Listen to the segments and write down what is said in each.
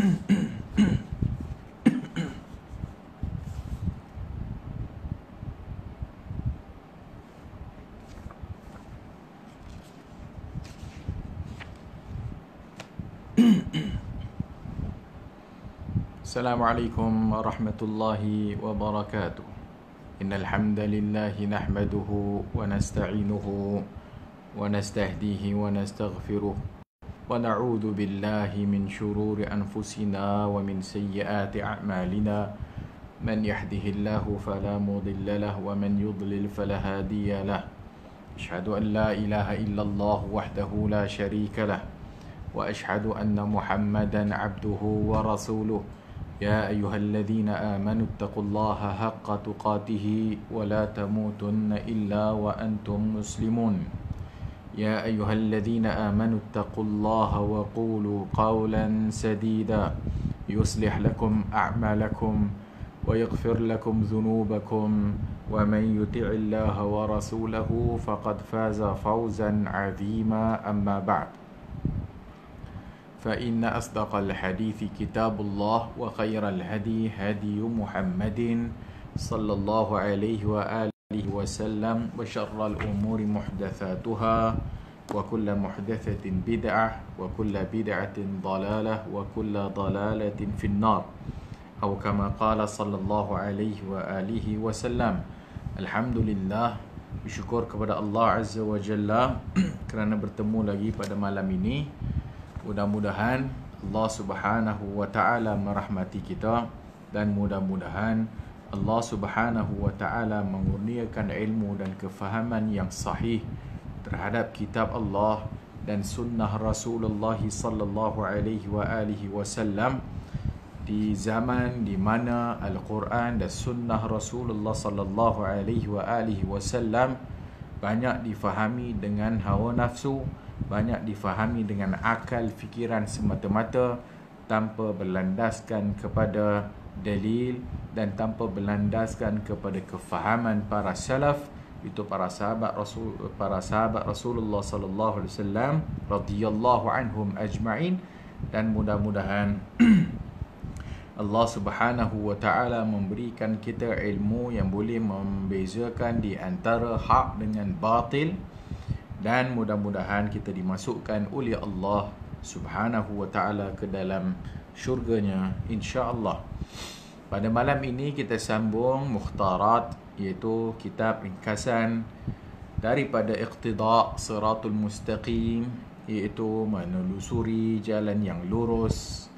Assalamualaikum warahmatullahi wabarakatuh. Innal hamdalillah nahmaduhu wa nasta'inuhu wa nastahdihi wa nastaghfiruh wa na'udzu billahi min shururi anfusina wa min sayyiati a'malina. Man yahdihillahu fala mudilla lahu wa man yudlil fala hadiya lahu. Asyhadu an la ilaha illallah wahdahu la syarika lah wa asyhadu anna Muhammadan 'abduhu wa rasuluh. يا أيها الذين آمنوا اتقوا الله حق تقاته ولا تموتن إلا وأنتم مسلمون. يا أيها الذين آمنوا اتقوا الله وقولوا قولا سديدا يصلح لكم أعمالكم ويغفر لكم ذنوبكم ومن يطع الله ورسوله فقد فاز فوزا عظيما. أما بعد، فإن أصدق الحديث كتاب الله وخير الهدي هدي محمد صلى الله عليه وآله وسلم وشر الأمور محدثاتها وكل محدثة بدعة وكل بدعة ضلالة وكل ضلالة في النار أو كما قال صلى الله عليه وآله وسلم. Alhamdulillah, bersyukur kepada Allah Azza wa Jalla kerana bertemu lagi pada malam ini. Mudah-mudahan Allah Subhanahu wa Ta'ala merahmati kita dan mudah-mudahan Allah Subhanahu wa Ta'ala mengurniakan ilmu dan kefahaman yang sahih terhadap kitab Allah dan sunnah Rasulullah sallallahu alaihi wa alihi wasallam di zaman di mana Al-Quran dan sunnah Rasulullah sallallahu alaihi wa alihi wasallam banyak difahami dengan hawa nafsu, banyak difahami dengan akal fikiran semata-mata tanpa berlandaskan kepada dalil dan tanpa berlandaskan kepada kefahaman para salaf, itu para sahabat Rasulullah sallallahu alaihi wasallam radhiyallahu anhum ajma'in. Dan mudah-mudahan Allah Subhanahu wa Ta'ala memberikan kita ilmu yang boleh membezakan di antara hak dengan batil, dan mudah-mudahan kita dimasukkan oleh Allah Subhanahu wa Ta'ala ke dalam syurganya, insya-Allah. Pada malam ini kita sambung Mukhtarat, iaitu kitab ringkasan daripada Iqtida' Siratul Mustaqim, iaitu menelusuri jalan yang lurus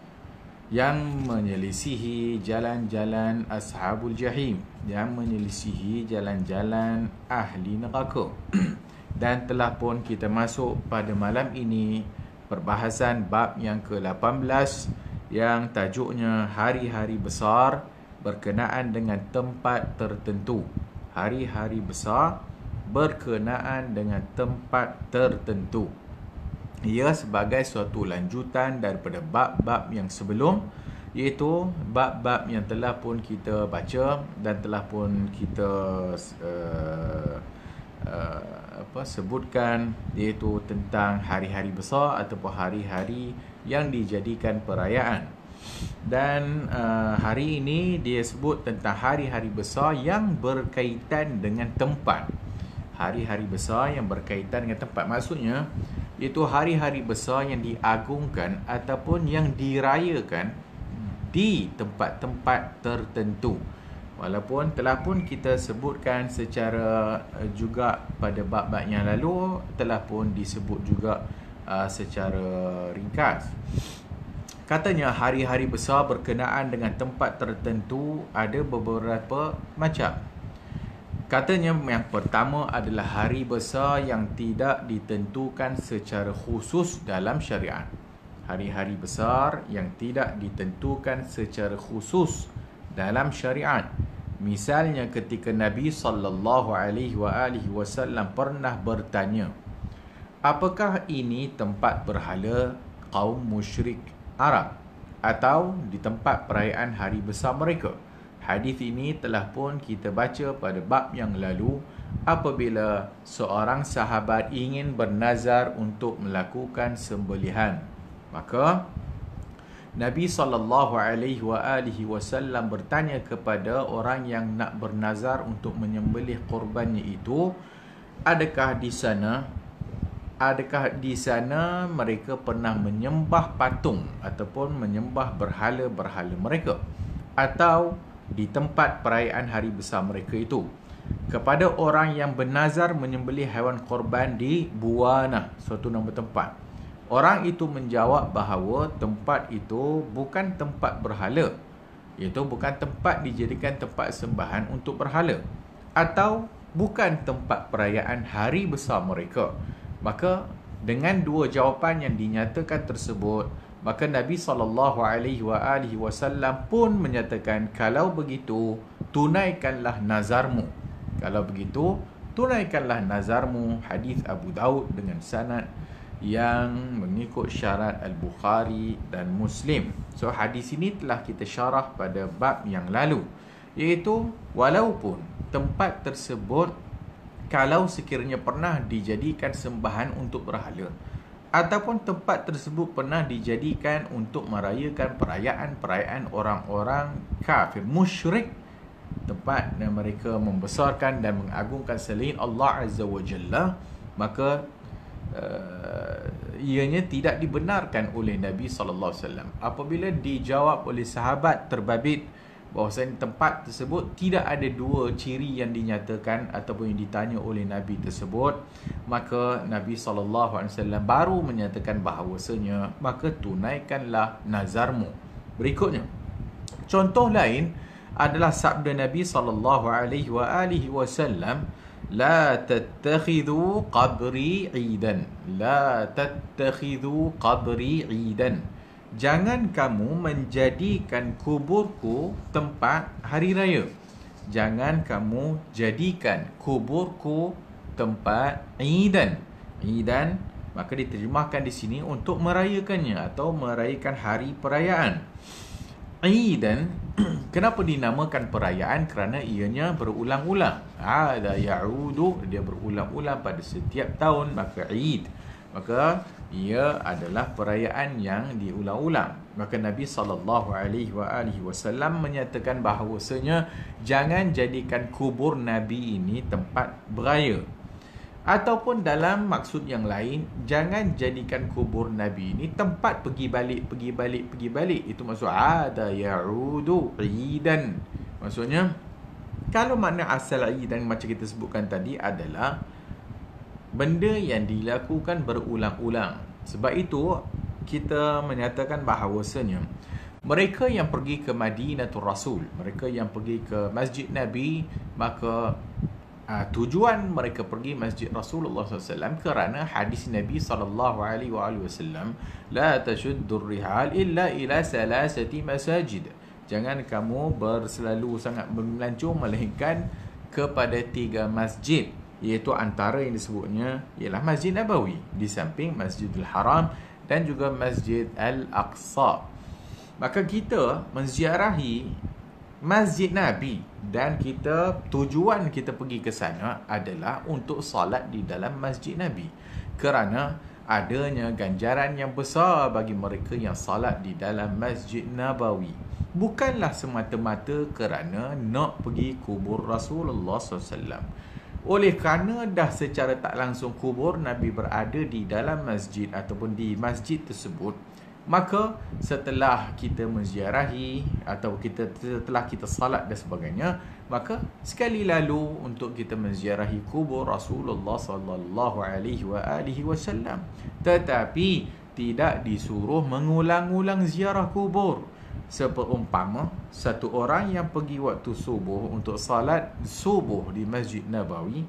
yang menyelisihi jalan-jalan Ashabul Jahim, yang menyelisihi jalan-jalan ahli neraka. Dan telah pun kita masuk pada malam ini perbahasan bab yang ke-18 yang tajuknya hari-hari besar berkenaan dengan tempat tertentu. Hari-hari besar berkenaan dengan tempat tertentu. Ia sebagai suatu lanjutan daripada bab-bab yang sebelum, iaitu bab-bab yang telah pun kita baca dan telah pun kita sebutkan, iaitu tentang hari-hari besar ataupun hari-hari yang dijadikan perayaan. Dan hari ini dia sebut tentang hari-hari besar yang berkaitan dengan tempat. Hari-hari besar yang berkaitan dengan tempat, maksudnya iaitu hari-hari besar yang diagungkan ataupun yang dirayakan di tempat-tempat tertentu. Walaupun telah pun kita sebutkan secara juga pada bab-bab yang lalu, telah pun disebut juga secara ringkas. Katanya hari-hari besar berkenaan dengan tempat tertentu ada beberapa macam. Katanya yang pertama adalah hari besar yang tidak ditentukan secara khusus dalam syariat. Hari-hari besar yang tidak ditentukan secara khusus dalam syariat. Misalnya ketika Nabi sallallahu alaihi wasallam pernah bertanya, apakah ini tempat berhala kaum musyrik Arab atau di tempat perayaan hari besar mereka? Hadis ini telah pun kita baca pada bab yang lalu, apabila seorang sahabat ingin bernazar untuk melakukan sembelihan, maka Nabi SAW bertanya kepada orang yang nak bernazar untuk menyembelih korbannya itu, adakah di sana mereka pernah menyembah patung ataupun menyembah berhala-berhala mereka, atau di tempat perayaan hari besar mereka itu. Kepada orang yang bernazar menyembelih haiwan korban di Buana, suatu nama tempat, orang itu menjawab bahawa tempat itu bukan tempat berhala, iaitu bukan tempat dijadikan tempat sembahan untuk berhala, atau bukan tempat perayaan hari besar mereka. Maka dengan dua jawapan yang dinyatakan tersebut, maka Nabi SAW pun menyatakan, kalau begitu tunaikanlah nazarmu. Kalau begitu tunaikanlah nazarmu. Hadis Abu Daud dengan sanad yang mengikut syarat Al-Bukhari dan Muslim. So hadis ini telah kita syarah pada bab yang lalu, iaitu walaupun tempat tersebut kalau sekiranya pernah dijadikan sembahan untuk berhala, ataupun tempat tersebut pernah dijadikan untuk merayakan perayaan-perayaan orang-orang kafir musyrik, tempat yang mereka membesarkan dan mengagungkan selain Allah Azza wa Jalla, maka ianya tidak dibenarkan oleh Nabi SAW. Apabila dijawab oleh sahabat terbabit bahawasanya tempat tersebut tidak ada dua ciri yang dinyatakan ataupun yang ditanya oleh Nabi tersebut, maka Nabi SAW baru menyatakan bahawasanya maka tunaikanlah nazarmu. Berikutnya, contoh lain adalah sabda Nabi SAW, la tattakhidhu qabri idan, la tattakhidhu qabri idan, jangan kamu menjadikan kuburku tempat hari raya. Jangan kamu jadikan kuburku tempat idan. Idan maka diterjemahkan di sini untuk merayakannya atau merayakan hari perayaan. Idan kenapa dinamakan perayaan? Kerana ianya berulang-ulang. Ada ya'udu, dia berulang-ulang pada setiap tahun, maka Eid. Maka ia adalah perayaan yang diulang-ulang. Maka Nabi SAW menyatakan bahawasanya jangan jadikan kubur Nabi ini tempat beraya. Ataupun dalam maksud yang lain, jangan jadikan kubur Nabi ini tempat pergi balik. Itu maksud ada ya'udu idan. Maksudnya, kalau makna asal idan macam kita sebutkan tadi adalah benda yang dilakukan berulang-ulang. Sebab itu kita menyatakan bahawasanya mereka yang pergi ke Madinatul Rasul, mereka yang pergi ke Masjid Nabi, maka tujuan mereka pergi Masjid Rasulullah SAW kerana hadis Nabi SAW, la tashuddur rihal illa ila salasati masajid, jangan kamu berselalu sangat melancong melainkan kepada 3 masjid, iaitu antara yang disebutnya ialah Masjid Nabawi, di samping Masjidil Haram dan juga Masjid Al-Aqsa. Maka kita menziarahi Masjid Nabi dan tujuan kita pergi ke sana adalah untuk salat di dalam Masjid Nabi, kerana adanya ganjaran yang besar bagi mereka yang salat di dalam Masjid Nabawi. Bukanlah semata-mata kerana nak pergi kubur Rasulullah SAW. Oleh kerana dah secara tak langsung kubur Nabi berada di dalam masjid ataupun di masjid tersebut, maka setelah kita menziarahi atau setelah kita salat dan sebagainya, maka sekali lalu untuk kita menziarahi kubur Rasulullah SAW. Tetapi tidak disuruh mengulang-ulang ziarah kubur. Seumpama satu orang yang pergi waktu subuh untuk salat subuh di Masjid Nabawi,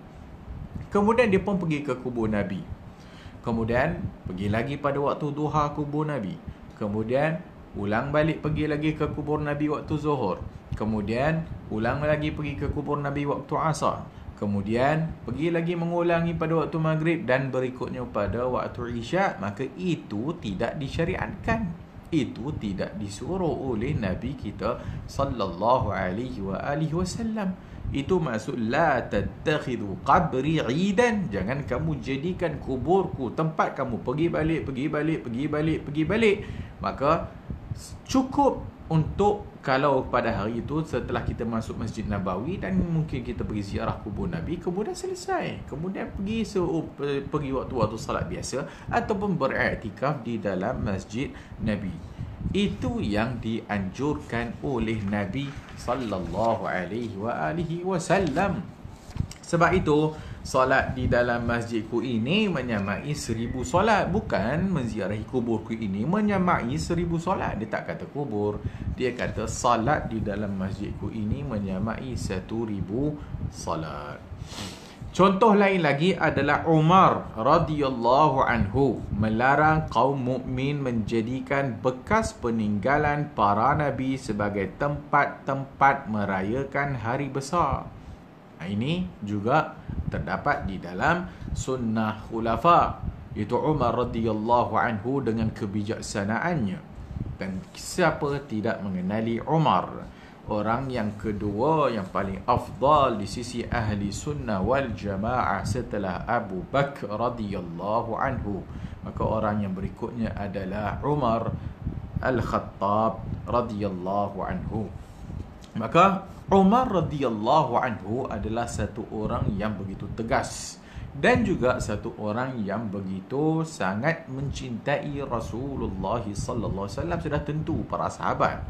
kemudian dia pun pergi ke kubur Nabi, kemudian pergi lagi pada waktu duha kubur Nabi, kemudian ulang balik pergi lagi ke kubur Nabi waktu zuhur, kemudian ulang lagi pergi ke kubur Nabi waktu asar, kemudian pergi lagi mengulangi pada waktu maghrib dan berikutnya pada waktu isyak, maka itu tidak disyariatkan. Itu tidak disuruh oleh Nabi kita sallallahu alaihi wasallam. Itu maksud la tattakhidhu qabri idan, jangan kamu jadikan kuburku tempat kamu pergi balik. Maka cukup untuk kalau pada hari itu setelah kita masuk Masjid Nabawi dan mungkin kita pergi ziarah kubur Nabi, kemudian selesai, kemudian pergi waktu-waktu salat biasa ataupun beriktikaf di dalam Masjid Nabi. Itu yang dianjurkan oleh Nabi sallallahu alaihi wasallam. Sebab itu solat di dalam masjidku ini menyamai 1000 solat. Bukan menziarahi kuburku ini menyamai 1000 solat. Dia tak kata kubur, dia kata solat di dalam masjidku ini menyamai 1000 solat. Contoh lain lagi adalah Umar radhiyallahu anhu melarang kaum mukmin menjadikan bekas peninggalan para nabi sebagai tempat-tempat merayakan hari besar. Ini juga terdapat di dalam sunnah khulafa, iaitu Umar radhiyallahu anhu dengan kebijaksanaannya. Dan siapa tidak mengenali Umar, orang yang kedua yang paling afdal di sisi ahli sunnah wal jamaah setelah Abu Bakar radhiyallahu anhu. Maka orang yang berikutnya adalah Umar Al-Khattab radhiyallahu anhu. Maka Umar radhiyallahu anhu adalah satu orang yang begitu tegas dan juga satu orang yang begitu sangat mencintai Rasulullah sallallahu alaihi wasallam. Sudah tentu para sahabat.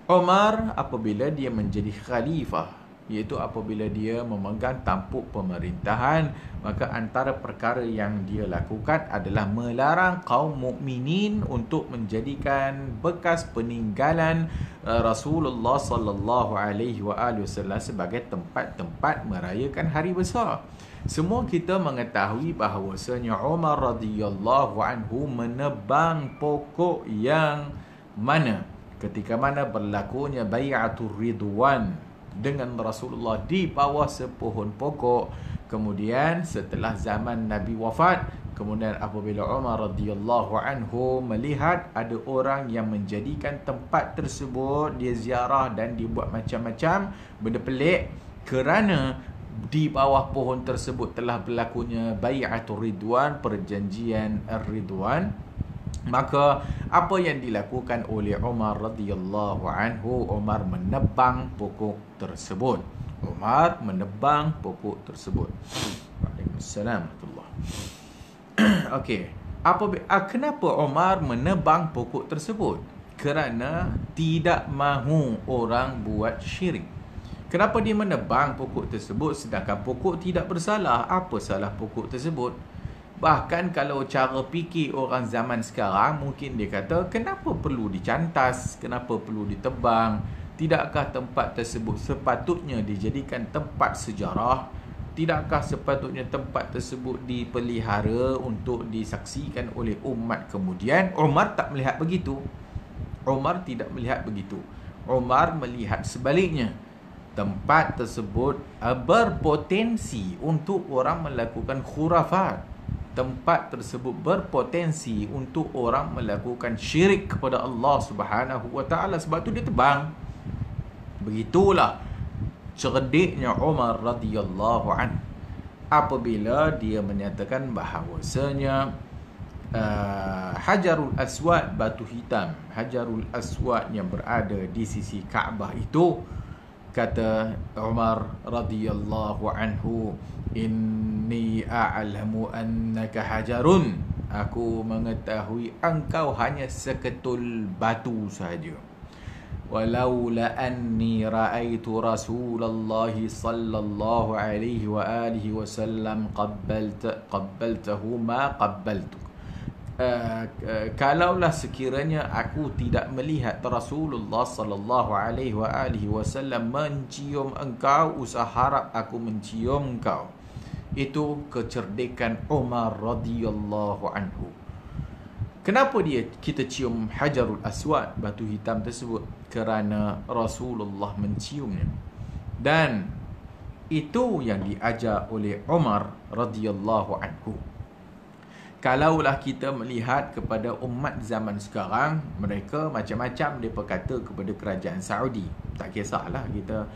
Umar apabila dia menjadi khalifah, iaitu apabila dia memegang tampuk pemerintahan, maka antara perkara yang dia lakukan adalah melarang kaum mukminin untuk menjadikan bekas peninggalan Rasulullah sallallahu alaihi wasallam sebagai tempat-tempat merayakan hari besar. Semua kita mengetahui bahawasanya Umar radhiyallahu anhu menebang pokok yang mana ketika mana berlakunya bai'atul ridwan dengan Rasulullah di bawah sepohon pokok. Kemudian setelah zaman Nabi wafat, kemudian apabila Umar radhiyallahu anhu melihat ada orang yang menjadikan tempat tersebut dia ziarah dan dibuat macam-macam benda pelik, kerana di bawah pohon tersebut telah berlakunya bai'atul ridwan, perjanjian ridwan, maka apa yang dilakukan oleh Umar radhiyallahu anhu, Umar menebang pokok tersebut. Umar menebang pokok tersebut. Waalaikumsalam warahmatullahi. Okey, kenapa Umar menebang pokok tersebut? Kerana tidak mahu orang buat syirik. Kenapa dia menebang pokok tersebut sedangkan pokok tidak bersalah? Apa salah pokok tersebut? Bahkan kalau cara fikir orang zaman sekarang, mungkin dia kata, kenapa perlu dicantas? Kenapa perlu ditebang? Tidakkah tempat tersebut sepatutnya dijadikan tempat sejarah? Tidakkah sepatutnya tempat tersebut dipelihara untuk disaksikan oleh umat kemudian? Umar tak melihat begitu. Umar tidak melihat begitu. Umar melihat sebaliknya. Tempat tersebut berpotensi untuk orang melakukan khurafat. Tempat tersebut berpotensi untuk orang melakukan syirik kepada Allah Subhanahu wa taala. Sebab tu dia tebang. Begitulah cerdiknya Umar radhiyallahu anhu apabila dia menyatakan bahawasanya Hajarul Aswad, batu hitam, Hajarul Aswad yang berada di sisi Kaabah itu, kata Umar radhiyallahu anhu, inni a'lamu annaka hajarun, aku mengetahui engkau hanya seketul batu sahaja. Walaula anni ra'aitu Rasulullah sallallahu alaihi wa alihi wasallam qabbaltahu ma qabbaltuk. Kalaulah sekiranya aku tidak melihat Rasulullah sallallahu alaihi wa alihi wasallam mencium engkau, usah harap aku mencium engkau. Itu kecerdikan Umar radhiyallahu anhu. Kenapa kita cium Hajarul Aswad, batu hitam tersebut? Kerana Rasulullah menciumnya. Dan itu yang diajar oleh Umar radhiyallahu anhu. Kalaulah kita melihat kepada umat zaman sekarang, mereka macam-macam mereka kata kepada kerajaan Saudi. Tak kisahlah kita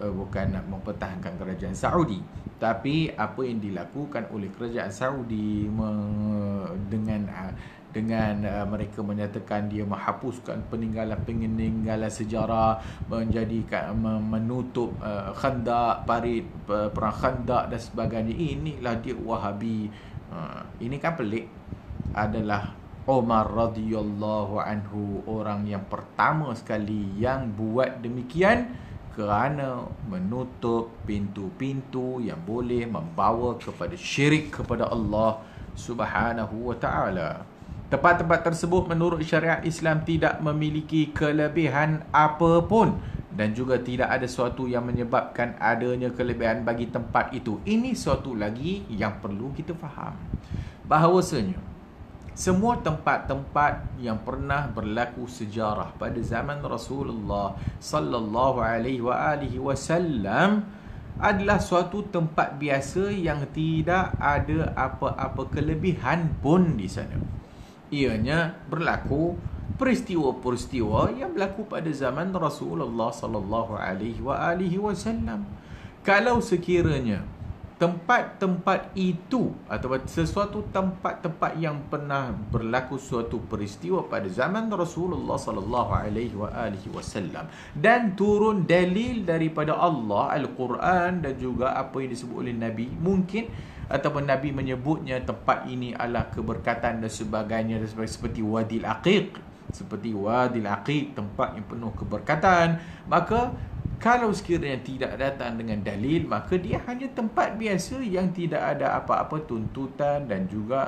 bukan nak mempertahankan kerajaan Saudi, tapi apa yang dilakukan oleh kerajaan Saudi dengan mereka menyatakan dia menghapuskan peninggalan sejarah, menjadikan menutup Khandaq, parit perang Khandaq dan sebagainya. Inilah dia Wahabi. Ini kan pelik. Adalah Umar radhiyallahu anhu orang yang pertama sekali yang buat demikian, kerana menutup pintu-pintu yang boleh membawa kepada syirik kepada Allah Subhanahu wa ta'ala. Tempat-tempat tersebut menurut syariat Islam tidak memiliki kelebihan apapun, dan juga tidak ada sesuatu yang menyebabkan adanya kelebihan bagi tempat itu. Ini suatu lagi yang perlu kita faham, bahawasanya semua tempat-tempat yang pernah berlaku sejarah pada zaman Rasulullah sallallahu alaihi wasallam adalah suatu tempat biasa yang tidak ada apa-apa kelebihan pun di sana. Ianya berlaku peristiwa-peristiwa yang berlaku pada zaman Rasulullah sallallahu alaihi wasallam. Kalau sekiranya tempat-tempat itu atau sesuatu tempat-tempat yang pernah berlaku suatu peristiwa pada zaman Rasulullah sallallahu alaihi wasallam dan turun dalil daripada Allah Al-Quran dan juga apa yang disebut oleh Nabi, mungkin ataupun Nabi menyebutnya tempat ini adalah keberkatan dan sebagainya, seperti Wadil Aqiq, tempat yang penuh keberkatan, maka kalau sekiranya tidak datang dengan dalil, maka dia hanya tempat biasa yang tidak ada apa-apa tuntutan dan juga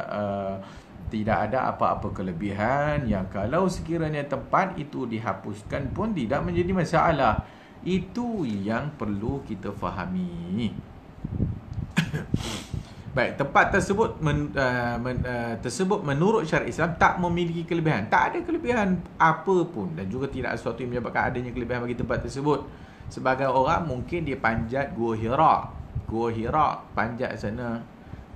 tidak ada apa-apa kelebihan, yang kalau sekiranya tempat itu dihapuskan pun tidak menjadi masalah. Itu yang perlu kita fahami. Baik, tempat tersebut tersebut menurut syariat Islam tak memiliki kelebihan. Tak ada kelebihan apa pun, dan juga tidak ada sesuatu yang menyebabkan adanya kelebihan bagi tempat tersebut. Sebagai orang mungkin dia panjat Gua Hira, panjat sana,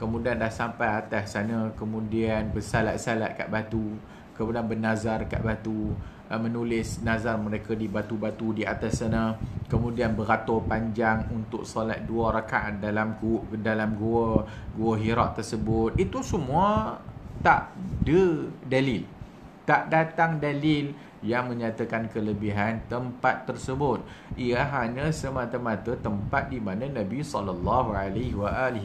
kemudian dah sampai atas sana, kemudian bersalat-salat kat batu, kemudian bernazar kat batu, menulis nazar mereka di batu-batu di atas sana, kemudian beratur panjang untuk solat 2 rakaat dalam Gua Hira tersebut. Itu semua tak ada dalil, tak datang dalil yang menyatakan kelebihan tempat tersebut. Ia hanya semata-mata tempat di mana Nabi sallallahu alaihi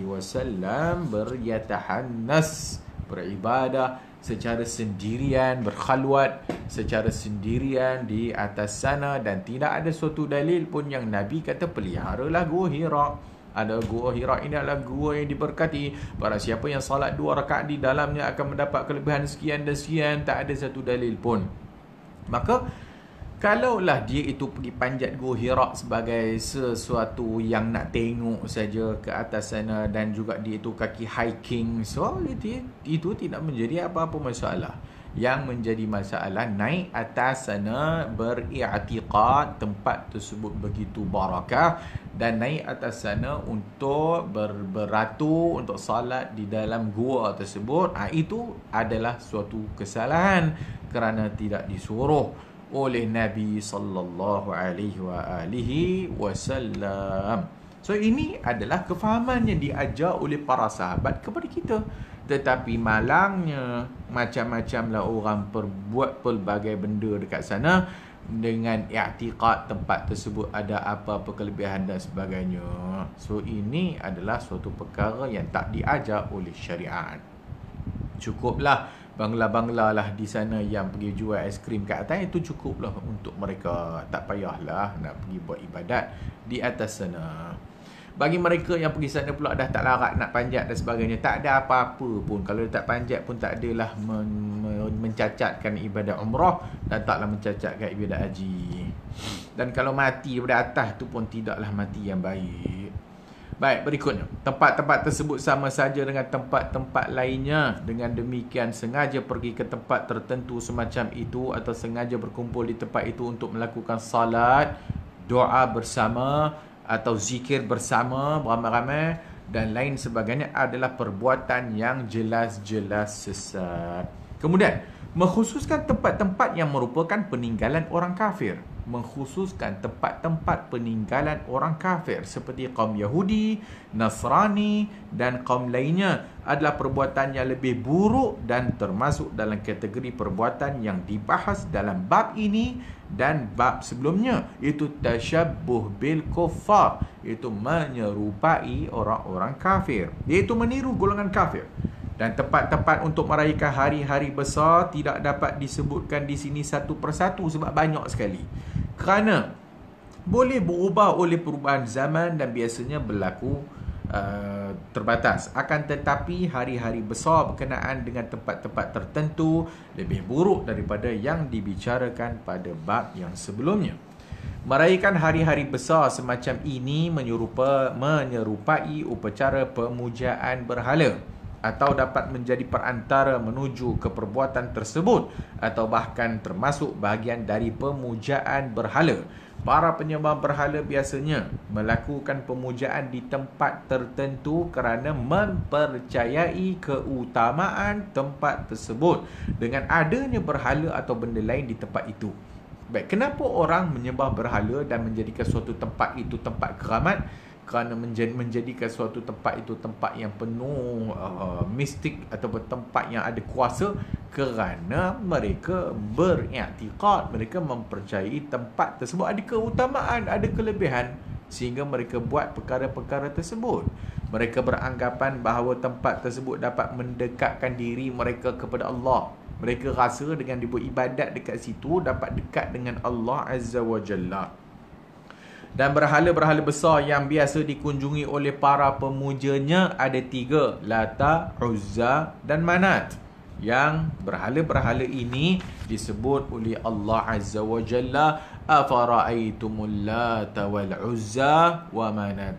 wasallam beryatahannas, beribadah secara sendirian, berkhalwat secara sendirian di atas sana, dan tidak ada suatu dalil pun yang Nabi kata peliharalah Gua Hira. Ada Gua Hira ini adalah gua yang diberkati, para siapa yang salat 2 rakaat di dalamnya akan mendapat kelebihan sekian dan sekian. Tak ada satu dalil pun. Maka kalaulah dia itu pergi panjat Gua Hira sebagai sesuatu yang nak tengok saja ke atas sana, dan juga dia itu kaki hiking, so itu tidak menjadi apa-apa masalah. Yang menjadi masalah naik atas sana, beriktikad tempat tersebut begitu barakah, dan naik atas sana untuk beratur untuk salat di dalam gua tersebut. Itu adalah suatu kesalahan kerana tidak disuruh oleh Nabi sallallahu alaihi wasallam. So ini adalah kefahaman yang diajar oleh para sahabat kepada kita. Tetapi malangnya macam-macamlah orang perbuat pelbagai benda dekat sana dengan i'tiqad tempat tersebut ada apa-apa kelebihan dan sebagainya. So ini adalah suatu perkara yang tak diajar oleh syariat. Cukuplah bangla-bangla lah di sana yang pergi jual aiskrim kat atas, itu cukuplah untuk mereka. Tak payahlah nak pergi buat ibadat di atas sana. Bagi mereka yang pergi sana pula dah tak larat nak panjat dan sebagainya, tak ada apa-apa pun. Kalau tak panjat pun tak adalah mencacatkan ibadat umrah, dan taklah mencacatkan ibadat haji. Dan kalau mati daripada atas tu pun tidaklah mati yang baik. Baik, berikutnya, tempat-tempat tersebut sama saja dengan tempat-tempat lainnya. Dengan demikian, sengaja pergi ke tempat tertentu semacam itu atau sengaja berkumpul di tempat itu untuk melakukan salat, doa bersama atau zikir bersama beramai-ramai, dan lain sebagainya adalah perbuatan yang jelas-jelas sesat. Kemudian, mengkhususkan tempat-tempat yang merupakan peninggalan orang kafir. Mengkhususkan tempat-tempat peninggalan orang kafir seperti kaum Yahudi, Nasrani dan kaum lainnya adalah perbuatan yang lebih buruk dan termasuk dalam kategori perbuatan yang dibahas dalam bab ini dan bab sebelumnya, iaitu tasyabbuh bil kuffar, iaitu menyerupai orang-orang kafir, iaitu meniru golongan kafir. Dan tempat-tempat untuk merayakan hari-hari besar tidak dapat disebutkan di sini satu persatu sebab banyak sekali. Kerana boleh berubah oleh perubahan zaman dan biasanya berlaku terbatas. Akan tetapi hari-hari besar berkenaan dengan tempat-tempat tertentu lebih buruk daripada yang dibicarakan pada bab yang sebelumnya. Merayakan hari-hari besar semacam ini menyerupai upacara pemujaan berhala, atau dapat menjadi perantara menuju ke perbuatan tersebut, atau bahkan termasuk bahagian dari pemujaan berhala. Para penyembah berhala biasanya melakukan pemujaan di tempat tertentu kerana mempercayai keutamaan tempat tersebut dengan adanya berhala atau benda lain di tempat itu. Baik, kenapa orang menyembah berhala dan menjadikan suatu tempat itu tempat keramat? Kerana menjadikan suatu tempat itu tempat yang penuh mistik ataupun tempat yang ada kuasa, kerana mereka beriktikad, mereka mempercayai tempat tersebut ada keutamaan, ada kelebihan, sehingga mereka buat perkara-perkara tersebut. Mereka beranggapan bahawa tempat tersebut dapat mendekatkan diri mereka kepada Allah. Mereka rasa dengan dibuat ibadat dekat situ dapat dekat dengan Allah Azza wa Jalla. Dan berhala-berhala besar yang biasa dikunjungi oleh para pemujanya ada 3, Lata, Uzza dan Manat. Yang berhala-berhala ini disebut oleh Allah Azza wa Jalla, afara'aitumul Lata wal Uzza wa Manat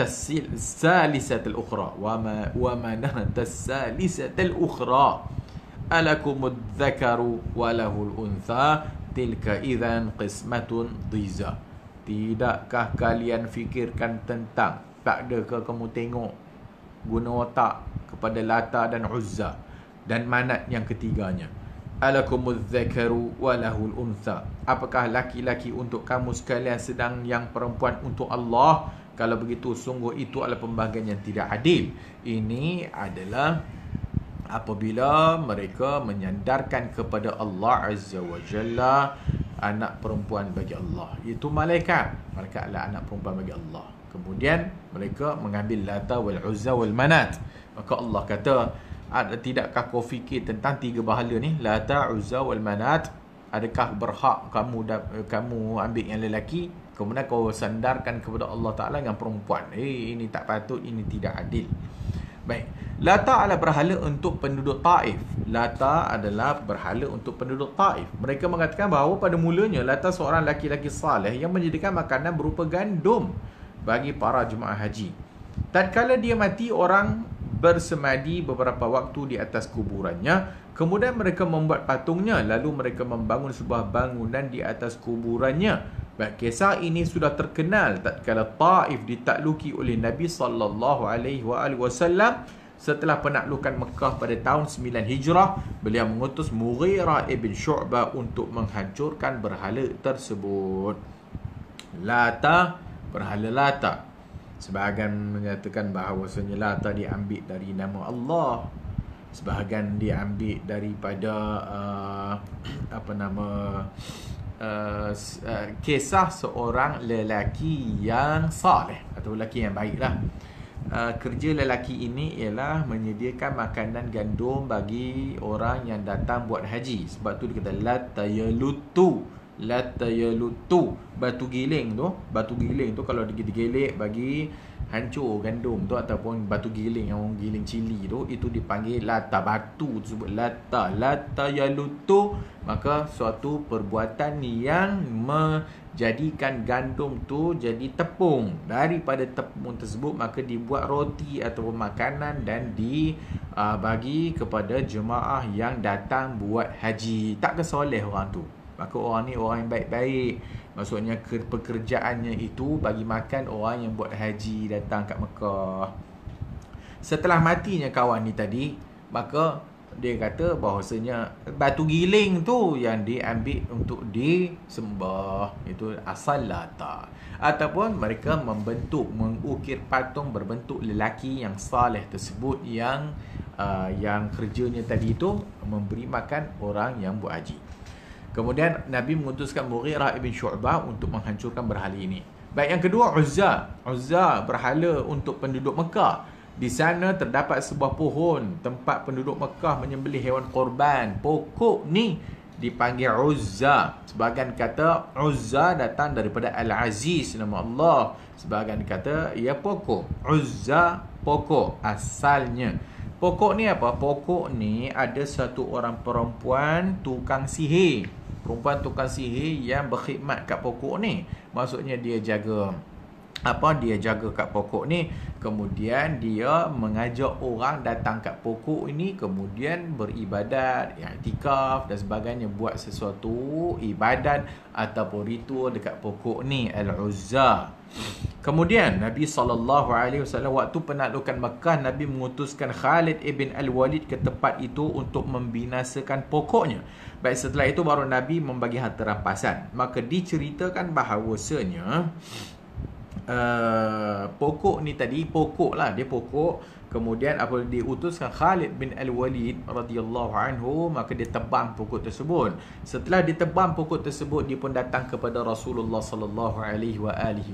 as-salisata al-ukhra wa manat as-salisata al-ukhra alakumud dzakaru walahul untha tilka idzan qismatun dhiza. Tidakkah kalian fikirkan tentang, tak adakah kamu tengok guna otak kepada Lata dan Uzza dan Manat yang ketiganya? Alakumud dzakaru walahul untha, apakah laki-laki untuk kamu sekalian sedang yang perempuan untuk Allah? Kalau begitu sungguh itu adalah pembahagian yang tidak adil. Ini adalah apabila mereka menyandarkan kepada Allah Azza wa Jalla anak perempuan bagi Allah, itu malaikat. Malaikat adalah anak perempuan bagi Allah. Kemudian mereka mengambil Lata wal Uzza wal Manat. Maka Allah kata, tidakkah kau fikir tentang 3 berhala ni, Lata, Uzza wal Manat? Adakah berhak kamu ambil yang lelaki, kemudian kau sandarkan kepada Allah Ta'ala yang perempuan? Ini tak patut, ini tidak adil. Baik, Lata adalah berhala untuk penduduk Taif. Lata adalah berhala untuk penduduk Taif. Mereka mengatakan bahawa pada mulanya Lata seorang laki-laki saleh yang menjadikan makanan berupa gandum bagi para jemaah haji. Tatkala dia mati, orang bersemadi beberapa waktu di atas kuburannya. Kemudian mereka membuat patungnya, lalu mereka membangun sebuah bangunan di atas kuburannya. Baik, kisah ini sudah terkenal tatkala Taif ditakluki oleh Nabi SAW. Setelah penaklukan Mekah pada tahun 9 Hijrah, beliau mengutus Mughirah ibn Syu'bah untuk menghancurkan berhala tersebut. Lata, berhala Lata, sebahagian menyatakan bahawasanya Lata diambil dari nama Allah, sebahagian diambil daripada kisah seorang lelaki yang saleh atau lelaki yang baiklah. Kerja lelaki ini ialah menyediakan makanan gandum bagi orang yang datang buat haji. Sebab tu dia kata Latayalutu, batu giling tu kalau digelik bagi hancur gandum tu, ataupun batu giling yang orang giling cili tu, itu dipanggil Lata. Batu tersebut Latayalutu. Maka suatu perbuatan yang menjadikan gandum tu jadi tepung. Daripada tepung tersebut maka dibuat roti ataupun makanan dan dibagi kepada jemaah yang datang buat haji. Tak kesoleh orang tu, maka orang ni orang yang baik-baik, Maksudnya pekerjaannya itu bagi makan orang yang buat haji datang kat Mekah. Setelah matinya kawan ni tadi, maka dia kata bahawasanya batu giling tu yang diambil untuk disembah, itu asal Lata. Ataupun mereka mengukir patung berbentuk lelaki yang saleh tersebut yang kerjanya tadi itu memberi makan orang yang buat haji. Kemudian Nabi mengutuskan Mughirah ibn Syu'bah untuk menghancurkan berhala ini. Baik, yang kedua Uzza berhala untuk penduduk Mekah. Di sana terdapat sebuah pohon tempat penduduk Mekah menyembelih hewan korban. Pokok ni dipanggil Uzza. Sebahagian kata Uzza datang daripada Al-Aziz, nama Allah. Sebahagian kata ia pokok. Uzza pokok asalnya. Pokok ni apa? Pokok ni ada satu orang perempuan tukang sihir. Perempuan tukang sihir yang berkhidmat kat pokok ni. Maksudnya dia jaga kat pokok ni, kemudian dia mengajak orang datang kat pokok ini, kemudian beribadat, i'tikaf dan sebagainya, buat sesuatu ibadat ataupun ritual dekat pokok ni, Al-Uzza. Kemudian Nabi SAW waktu penaklukan Mekah, Nabi mengutuskan Khalid ibn Al-Walid ke tempat itu untuk membinasakan pokoknya. Baik, setelah itu baru Nabi membagi harta rampasan. Maka diceritakan bahawasanya pokok ni tadi, pokok lah, dia pokok. Kemudian apabila diutuskan Khalid bin Al-Walid radhiyallahu anhu, maka dia tebang pokok tersebut. Setelah ditebang pokok tersebut, dia pun datang kepada Rasulullah sallallahu alaihi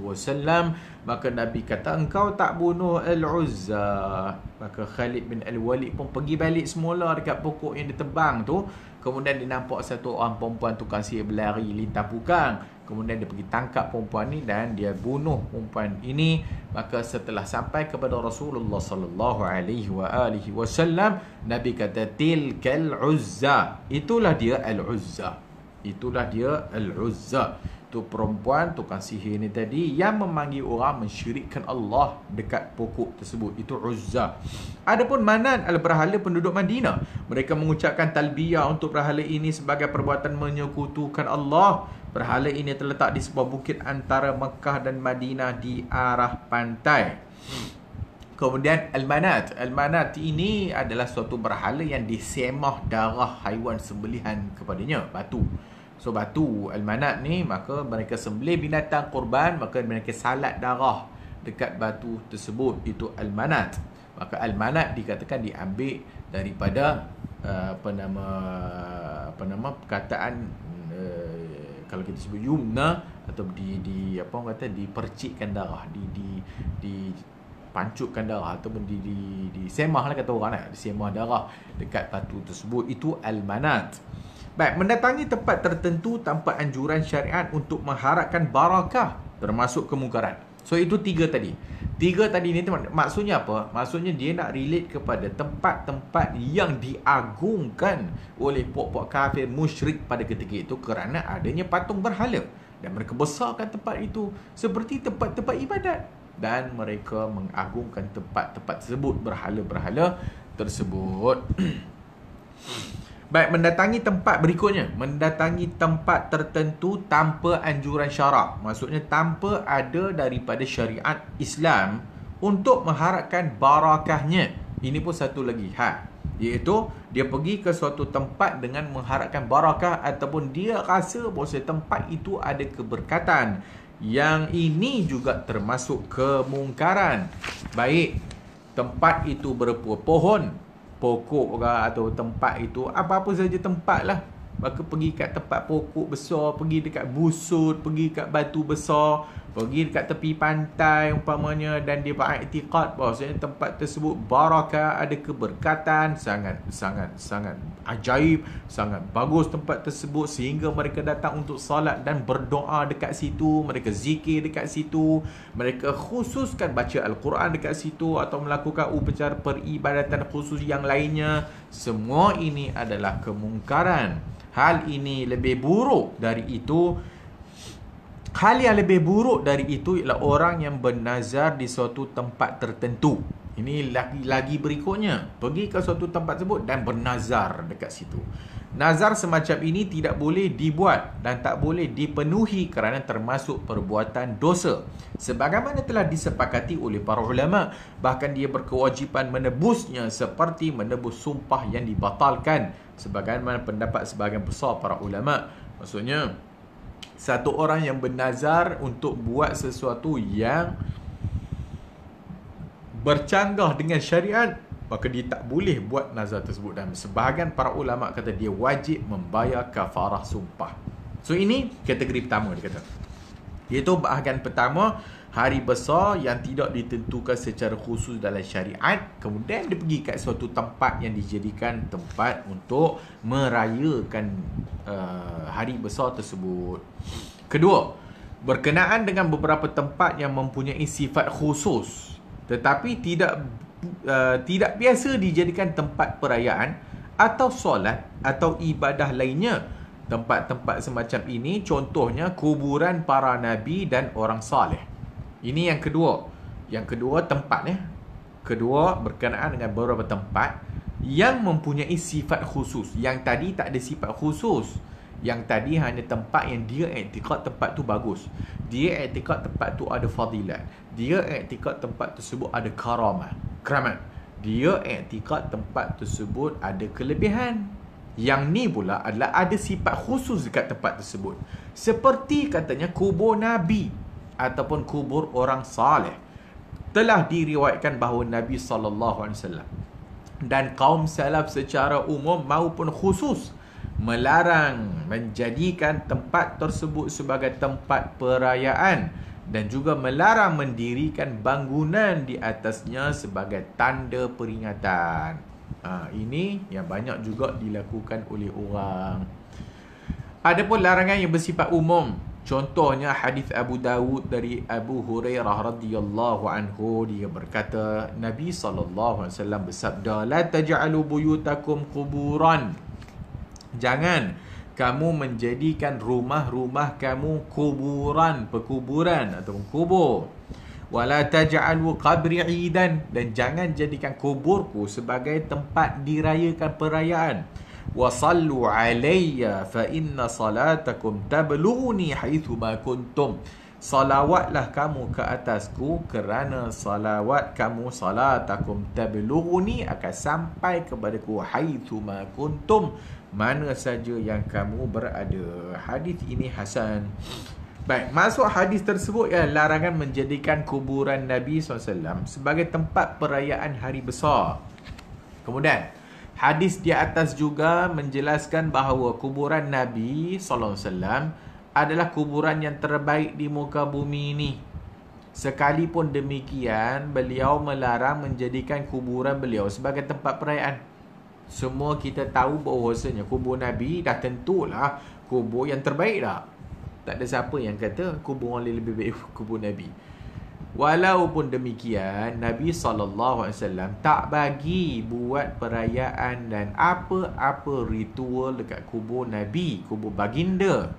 wasallam. Maka Nabi kata, engkau tak bunuh Al-Uzza. Maka Khalid bin Al-Walid pun pergi balik semula dekat pokok yang ditebang tu. Kemudian dia nampak satu orang perempuan tukang sihir berlari lintang pukang. Kemudian dia pergi tangkap perempuan ni dan dia bunuh perempuan ini. Maka setelah sampai kepada Rasulullah sallallahu alaihi wasallam, Nabi kata, tilkal Uzza. Itulah dia Al-Uzza. Itulah dia Al-Uzza. Tu perempuan tukang sihir ni tadi yang memanggil orang mensyirikkan Allah dekat pokok tersebut. Itu Uzza. Adapun Manat al-berhala penduduk Madinah, mereka mengucapkan talbiyah untuk berhala ini sebagai perbuatan menyekutukan Allah. Berhala ini terletak di sebuah bukit antara Mekah dan Madinah di arah pantai. Kemudian Al-Manat. Al-Manat ini adalah suatu berhala yang disemah darah haiwan sembelihan kepadanya, batu. So batu Al-Manat ni, maka mereka sembelih binatang korban, maka mereka salat darah dekat batu tersebut. Itu Al-Manat. Maka Al-Manat dikatakan diambil daripada perkataan kalau kita sebut yumna, atau dipercikkan darah, pancutkan darah, ataupun disemah lah kata orang lah, disemah darah dekat batu tersebut. Itu Al-Manat. Baik, mendatangi tempat tertentu tanpa anjuran syariat untuk mengharapkan barakah termasuk kemungkaran. So itu tiga tadi ni maksudnya apa? Maksudnya dia nak relate kepada tempat-tempat yang diagungkan oleh puak-puak kafir musyrik pada ketika itu kerana adanya patung berhala, dan mereka besarkan tempat itu seperti tempat-tempat ibadat, dan mereka mengagungkan tempat-tempat tersebut, berhala-berhala tersebut. Baik, mendatangi tempat berikutnya, mendatangi tempat tertentu tanpa anjuran syarak. Maksudnya tanpa ada daripada syariat Islam untuk mengharapkan barakahnya. Ini pun satu lagi hal, iaitu dia pergi ke suatu tempat dengan mengharapkan barakah, ataupun dia rasa bahawa tempat itu ada keberkatan. Yang ini juga termasuk kemungkaran. Baik, tempat itu berupa pohon, pokok ke, atau tempat itu apa-apa saja tempat lah. Maka pergi kat tempat pokok besar, pergi dekat busut, pergi kat batu besar, pergi dekat tepi pantai umpamanya, dan dia beriktikad bahawasanya tempat tersebut barakah, ada keberkatan, sangat ajaib, sangat bagus tempat tersebut, sehingga mereka datang untuk salat dan berdoa dekat situ, mereka zikir dekat situ, mereka khususkan baca Al-Quran dekat situ, atau melakukan upacara peribadatan khusus yang lainnya. Semua ini adalah kemungkaran. Hal ini lebih buruk dari itu. Hal yang lebih buruk dari itu ialah orang yang bernazar di suatu tempat tertentu. Ini lagi berikutnya, pergi ke suatu tempat tersebut dan bernazar dekat situ. Nazar semacam ini tidak boleh dibuat dan tak boleh dipenuhi kerana termasuk perbuatan dosa. Sebagaimana telah disepakati oleh para ulama, bahkan dia berkewajipan menebusnya seperti menebus sumpah yang dibatalkan. Sebagaimana pendapat sebahagian besar para ulama. Maksudnya, satu orang yang bernazar untuk buat sesuatu yang bercanggah dengan syariat, maka dia tak boleh buat nazar tersebut. Dan sebahagian para ulama kata dia wajib membayar kafarah sumpah. So ini kategori pertama dia kata. Iaitu bahagian pertama, hari besar yang tidak ditentukan secara khusus dalam syariat. Kemudian dia pergi kat suatu tempat yang dijadikan tempat untuk merayakan hari besar tersebut. Kedua, berkenaan dengan beberapa tempat yang mempunyai sifat khusus tetapi tidak biasa dijadikan tempat perayaan atau solat atau ibadah lainnya. Tempat-tempat semacam ini contohnya kuburan para nabi dan orang saleh. Ini yang kedua. Yang kedua tempat Kedua berkenaan dengan beberapa tempat yang mempunyai sifat khusus. Yang tadi tak ada sifat khusus. Yang tadi hanya tempat yang dia iktikad tempat tu bagus. Dia iktikad tempat tu ada fadilat. Dia iktikad tempat tersebut ada keramat. Dia iktikad tempat tersebut ada kelebihan. Yang ni pula adalah ada sifat khusus dekat tempat tersebut. Seperti katanya kubur Nabi ataupun kubur orang saleh. Telah diriwayatkan bahawa Nabi SAW dan kaum salaf secara umum maupun khusus melarang menjadikan tempat tersebut sebagai tempat perayaan dan juga melarang mendirikan bangunan di atasnya sebagai tanda peringatan. Ini yang banyak juga dilakukan oleh orang. Adapun larangan yang bersifat umum, contohnya hadis Abu Dawud dari Abu Hurairah radhiyallahu anhu, dia berkata Nabi SAW bersabda, la taj'alu buyutakum quburan. Jangan kamu menjadikan rumah-rumah kamu kuburan, perkuburan ataupun kubur. Wala taj'alu qabri 'idan, dan jangan jadikan kuburku sebagai tempat dirayakan perayaan. Wa sallu 'alayya fa inna salatakum tablughuni haitsu ma kuntum. Salawatlah kamu ke atasku kerana salatakum tablughuni akan sampai kepadaku haitsu ma kuntum, mana saja yang kamu berada. Hadis ini hasan. Baik, masuk hadis tersebut ialah larangan menjadikan kuburan Nabi SAW sebagai tempat perayaan hari besar. Kemudian, hadis di atas juga menjelaskan bahawa kuburan Nabi SAW adalah kuburan yang terbaik di muka bumi ini. Sekalipun demikian, beliau melarang menjadikan kuburan beliau sebagai tempat perayaan. Semua kita tahu bahawasanya kubur Nabi dah tentulah kubur yang terbaik dah. Tak ada siapa yang kata kubur orang lebih baik kubur Nabi. Walaupun demikian, Nabi SAW tak bagi buat perayaan dan apa-apa ritual dekat kubur Nabi, kubur baginda.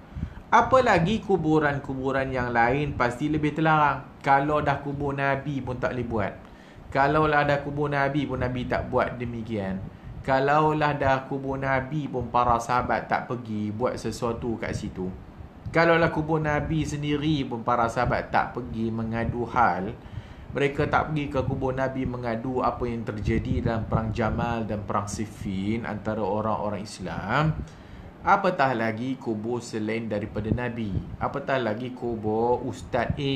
Apalagi kuburan-kuburan yang lain pasti lebih terlarang. Kalau dah kubur Nabi pun tak boleh buat. Kalaulah dah kubur Nabi pun Nabi tak buat demikian. Kalaulah dah kubur Nabi pun para sahabat tak pergi buat sesuatu kat situ. Kalaulah kubur Nabi sendiri pun para sahabat tak pergi mengadu hal. Mereka tak pergi ke kubur Nabi mengadu apa yang terjadi dalam perang Jamal dan perang Siffin antara orang-orang Islam. Apatah lagi kubur selain daripada Nabi. Apatah lagi kubur Ustaz A,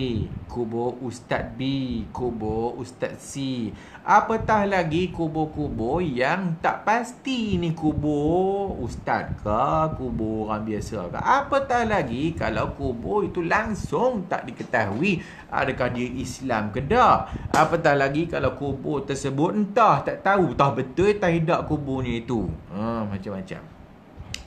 kubur Ustaz B, kubur Ustaz C. Apatah lagi kubur-kubur yang tak pasti ni kubur Ustaz ke, kubur orang biasa ke. Apatah lagi kalau kubur itu langsung tak diketahui adakah dia Islam ke tak. Apatah lagi kalau kubur tersebut entah tak tahu entah betul tak hidup kuburnya itu. Macam-macam.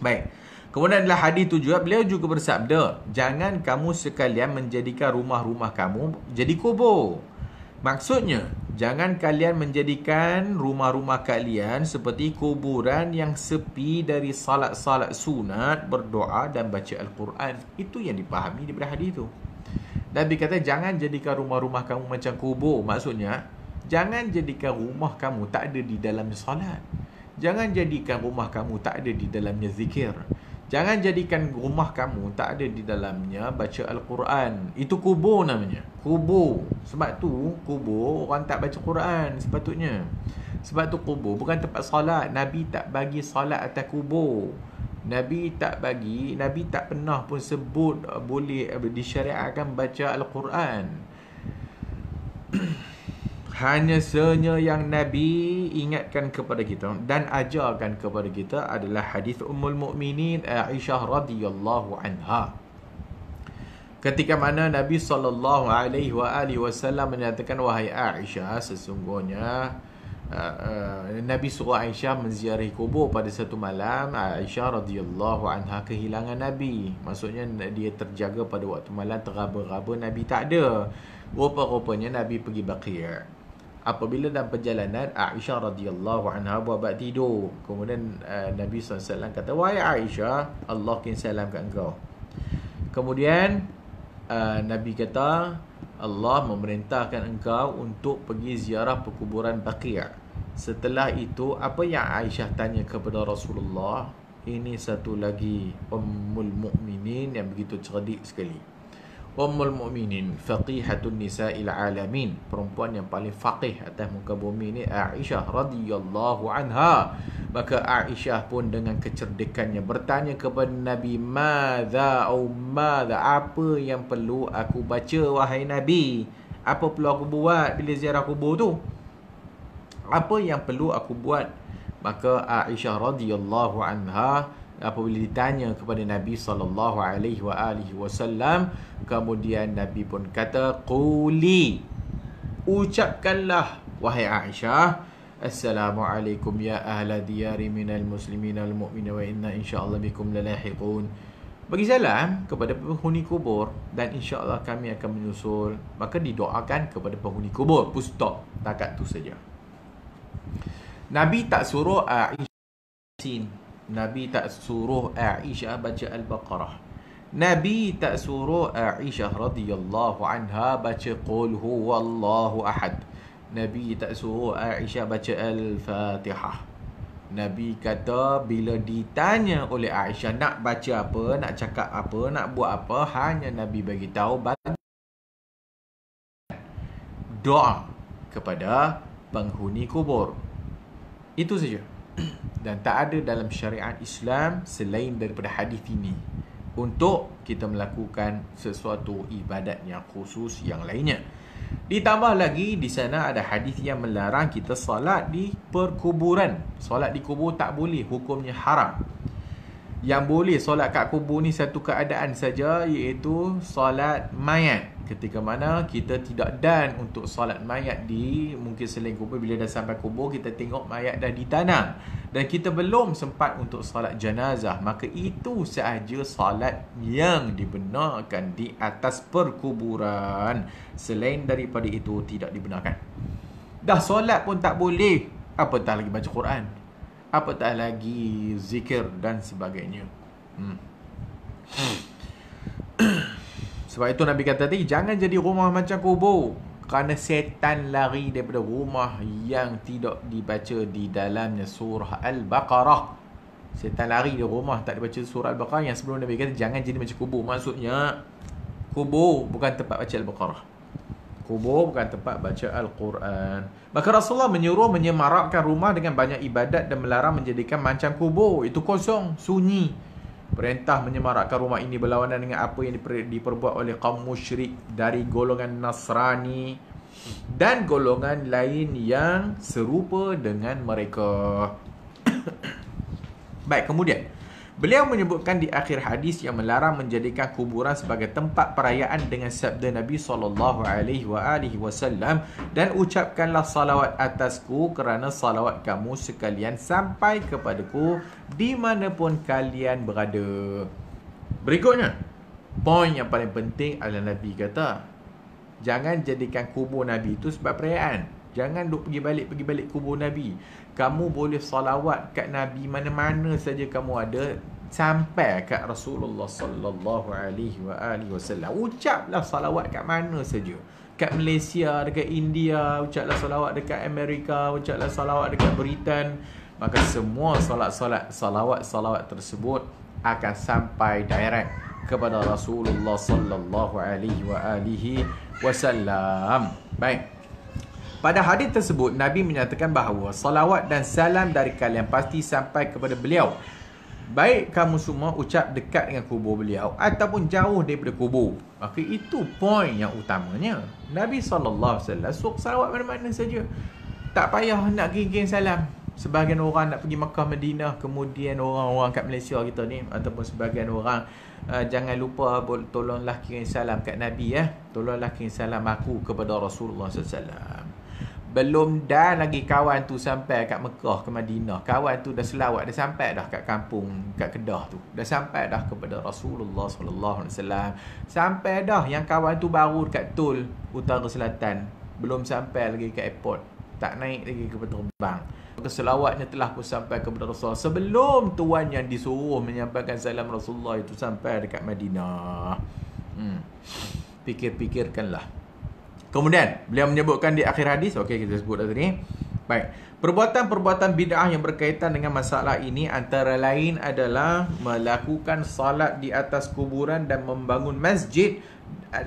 Baik. Kemudian dalam hadis itu juga beliau juga bersabda, jangan kamu sekalian menjadikan rumah-rumah kamu jadi kubur. Maksudnya, jangan kalian menjadikan rumah-rumah kalian seperti kuburan yang sepi dari salat-salat sunat, berdoa dan baca Al-Quran. Itu yang dipahami daripada hadis itu. Nabi kata jangan jadikan rumah-rumah kamu macam kubur. Maksudnya, jangan jadikan rumah kamu tak ada di dalam salat. Jangan jadikan rumah kamu tak ada di dalamnya zikir. Jangan jadikan rumah kamu tak ada di dalamnya baca Al-Quran. Itu kubur namanya. Kubur. Sebab tu kubur orang tak baca Quran sepatutnya. Sebab tu kubur bukan tempat solat. Nabi tak bagi solat atas kubur. Nabi tak pernah pun sebut boleh disyariatkan baca Al-Quran. Hanya sahaja yang Nabi ingatkan kepada kita dan ajarkan kepada kita adalah hadis Ummul Mukminin Aisyah radhiyallahu anha. Ketika mana Nabi SAW menyatakan, wahai Aisyah, sesungguhnya Nabi suruh Aisyah menziarahi kubur pada satu malam. Aisyah radhiyallahu anha kehilangan Nabi. Maksudnya dia terjaga pada waktu malam, teraba-raba Nabi tak ada. Rupa-rupanya Nabi pergi Baqi'. Apabila dalam perjalanan, Aisyah radhiyallahu anha buat tidur. Kemudian Nabi SAW kata, wahai Aisyah, Allah kirim salam kat engkau. Kemudian Nabi kata, Allah memerintahkan engkau untuk pergi ziarah perkuburan Baqi'. Setelah itu, apa yang Aisyah tanya kepada Rasulullah? Ini satu lagi Ummul Mukminin yang begitu cerdik sekali. Ummul Mukminin, faqihatun nisa'il alamin, perempuan yang paling faqih atas muka bumi ni Aisyah radhiyallahu anha. Maka Aisyah pun dengan kecerdikannya bertanya kepada Nabi, madza, apa yang perlu aku baca wahai Nabi? Apa perlu aku buat bila ziarah kubur tu? Apa yang perlu aku buat? Maka Aisyah radhiyallahu anha apabila ditanya kepada Nabi SAW, kemudian Nabi pun kata, quli, ucapkanlah wahai Aisyah, assalamualaikum ya ahla diyari minal muslimin al mu'minin wa inna insyaallah bikum lalahiqun. Bagi salam kepada penghuni kubur dan insya-Allah kami akan menyusul. Maka didoakan kepada penghuni kubur. Stop. Takat tu saja. Nabi tak suruh Aisyah Nabi tak suruh Aisyah baca Al-Baqarah. Nabi tak suruh Aisyah radhiyallahu anha baca Qul huwallahu ahad. Nabi tak suruh Aisyah baca Al-Fatihah. Nabi kata bila ditanya oleh Aisyah nak baca apa, nak cakap apa, nak buat apa, hanya Nabi bagi tahu doa kepada penghuni kubur. Itu saja. Dan tak ada dalam syariat Islam selain daripada hadis ini untuk kita melakukan sesuatu ibadat yang khusus yang lainnya. Ditambah lagi di sana ada hadis yang melarang kita solat di perkuburan. Solat di kubur tak boleh, hukumnya haram. Yang boleh solat kat kubur ni satu keadaan saja, iaitu solat mayat. Ketika mana kita tidak dan untuk solat mayat di mungkin selain kubur. Bila dah sampai kubur, kita tengok mayat dah ditanam dan kita belum sempat untuk solat jenazah, maka itu sahaja solat yang dibenarkan di atas perkuburan. Selain daripada itu tidak dibenarkan. Dah solat pun tak boleh, apatah lagi baca Quran, apatah lagi zikir dan sebagainya. Sebab itu Nabi kata tadi, jangan jadi rumah macam kubur, kerana setan lari daripada rumah yang tidak dibaca di dalamnya surah Al-Baqarah. Setan lari di rumah tak dibaca surah Al-Baqarah. Yang sebelum Nabi kata jangan jadi macam kubur. Maksudnya kubur bukan tempat baca Al-Baqarah. Kubur bukan tempat baca Al-Quran. Maka Rasulullah menyuruh menyemarakkan rumah dengan banyak ibadat dan melarang menjadikan macam kubur. Itu kosong, sunyi. Perintah menyemarakkan rumah ini berlawanan dengan apa yang diperbuat oleh kaum musyrik dari golongan Nasrani dan golongan lain yang serupa dengan mereka. Baik, kemudian beliau menyebutkan di akhir hadis yang melarang menjadikan kuburan sebagai tempat perayaan dengan sabda Nabi SAW, dan ucapkanlah salawat atasku kerana salawat kamu sekalian sampai kepadaku di manapun kalian berada. Berikutnya, poin yang paling penting adalah Nabi kata, jangan jadikan kubur Nabi itu sebab perayaan. Jangan duk pergi balik kubur Nabi. Kamu boleh salawat kat Nabi mana-mana saja kamu ada, sampai kat Rasulullah sallallahu alaihi wasallam. Ucaplah salawat kat mana saja. Kat Malaysia, dekat India, ucaplah salawat dekat Amerika, ucaplah salawat dekat Britain, maka semua salawat tersebut akan sampai direct kepada Rasulullah sallallahu alaihi wasallam. Baik. Pada hadis tersebut Nabi menyatakan bahawa salawat dan salam dari kalian pasti sampai kepada beliau, baik kamu semua ucap dekat dengan kubur beliau ataupun jauh daripada kubur. Maka itu poin yang utamanya. Nabi SAW suruh salawat mana-mana saja. Tak payah nak geng-geng salam. Sebahagian orang nak pergi Makkah, Madinah, kemudian orang-orang kat Malaysia kita ni, ataupun sebahagian orang jangan lupa tolonglah kirim salam kat Nabi ya. Tolonglah kirim salam aku kepada Rasulullah SAW. Belum dah lagi kawan tu sampai kat Mekah ke Madinah, kawan tu dah selawat, dah sampai dah kat kampung, kat Kedah tu, dah sampai dah kepada Rasulullah SAW. Sampai dah yang kawan tu baru dekat tol utara selatan, belum sampai lagi ke airport, tak naik lagi ke terbang, maka selawatnya telah pun sampai kepada Rasulullah sebelum tuan yang disuruh menyampaikan salam Rasulullah itu sampai dekat Madinah. Fikir-fikirkanlah. Kemudian beliau menyebutkan di akhir hadis, okey kita sebut dah tadi. Baik, perbuatan-perbuatan bid'ah yang berkaitan dengan masalah ini antara lain adalah melakukan salat di atas kuburan dan membangun masjid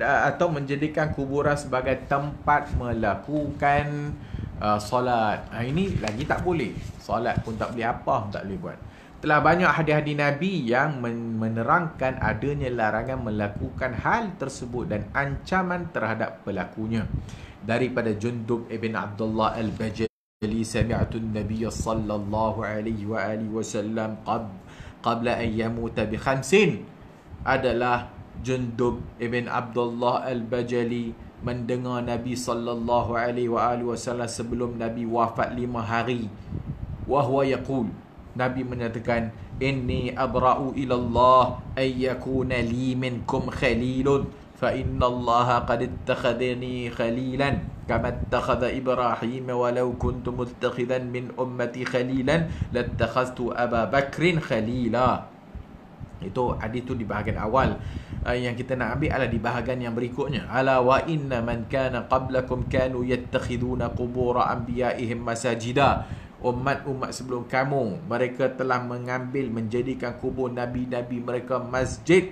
atau menjadikan kuburan sebagai tempat melakukan solat. Ini lagi tak boleh. Solat pun tak boleh, apa pun tak boleh buat. Telah banyak hadis-hadis Nabi yang menerangkan adanya larangan melakukan hal tersebut dan ancaman terhadap pelakunya. Daripada Jundub ibn Abdullah al-Bajali, sami'tu an-nabiy sallallahu alaihi wasallam qabla an yamuta bi khamsin. Adalah Jundub ibn Abdullah al-Bajali mendengar Nabi sallallahu alaihi wasallam sebelum Nabi wafat 5 hari. Wa huwa yaqul, Nabi menyatakan, inni abra'u ilallah ay yakuna li minkum khalilun fa inna Allah qad ittakhadhani khalilan kama ittakhadha Ibrahim walau kuntu muttakhidan min ummati khalilan lattakhadhtu Aba Bakrin khalila. Itu hadis tu di bahagian awal. Yang kita nak ambil adalah di bahagian yang berikutnya. Ala wa inna man kana qablakum kanu yattakhiduna qubur anbiya'ihim masajida. Umat-umat sebelum kamu, mereka telah menjadikan kubur nabi-nabi mereka masjid.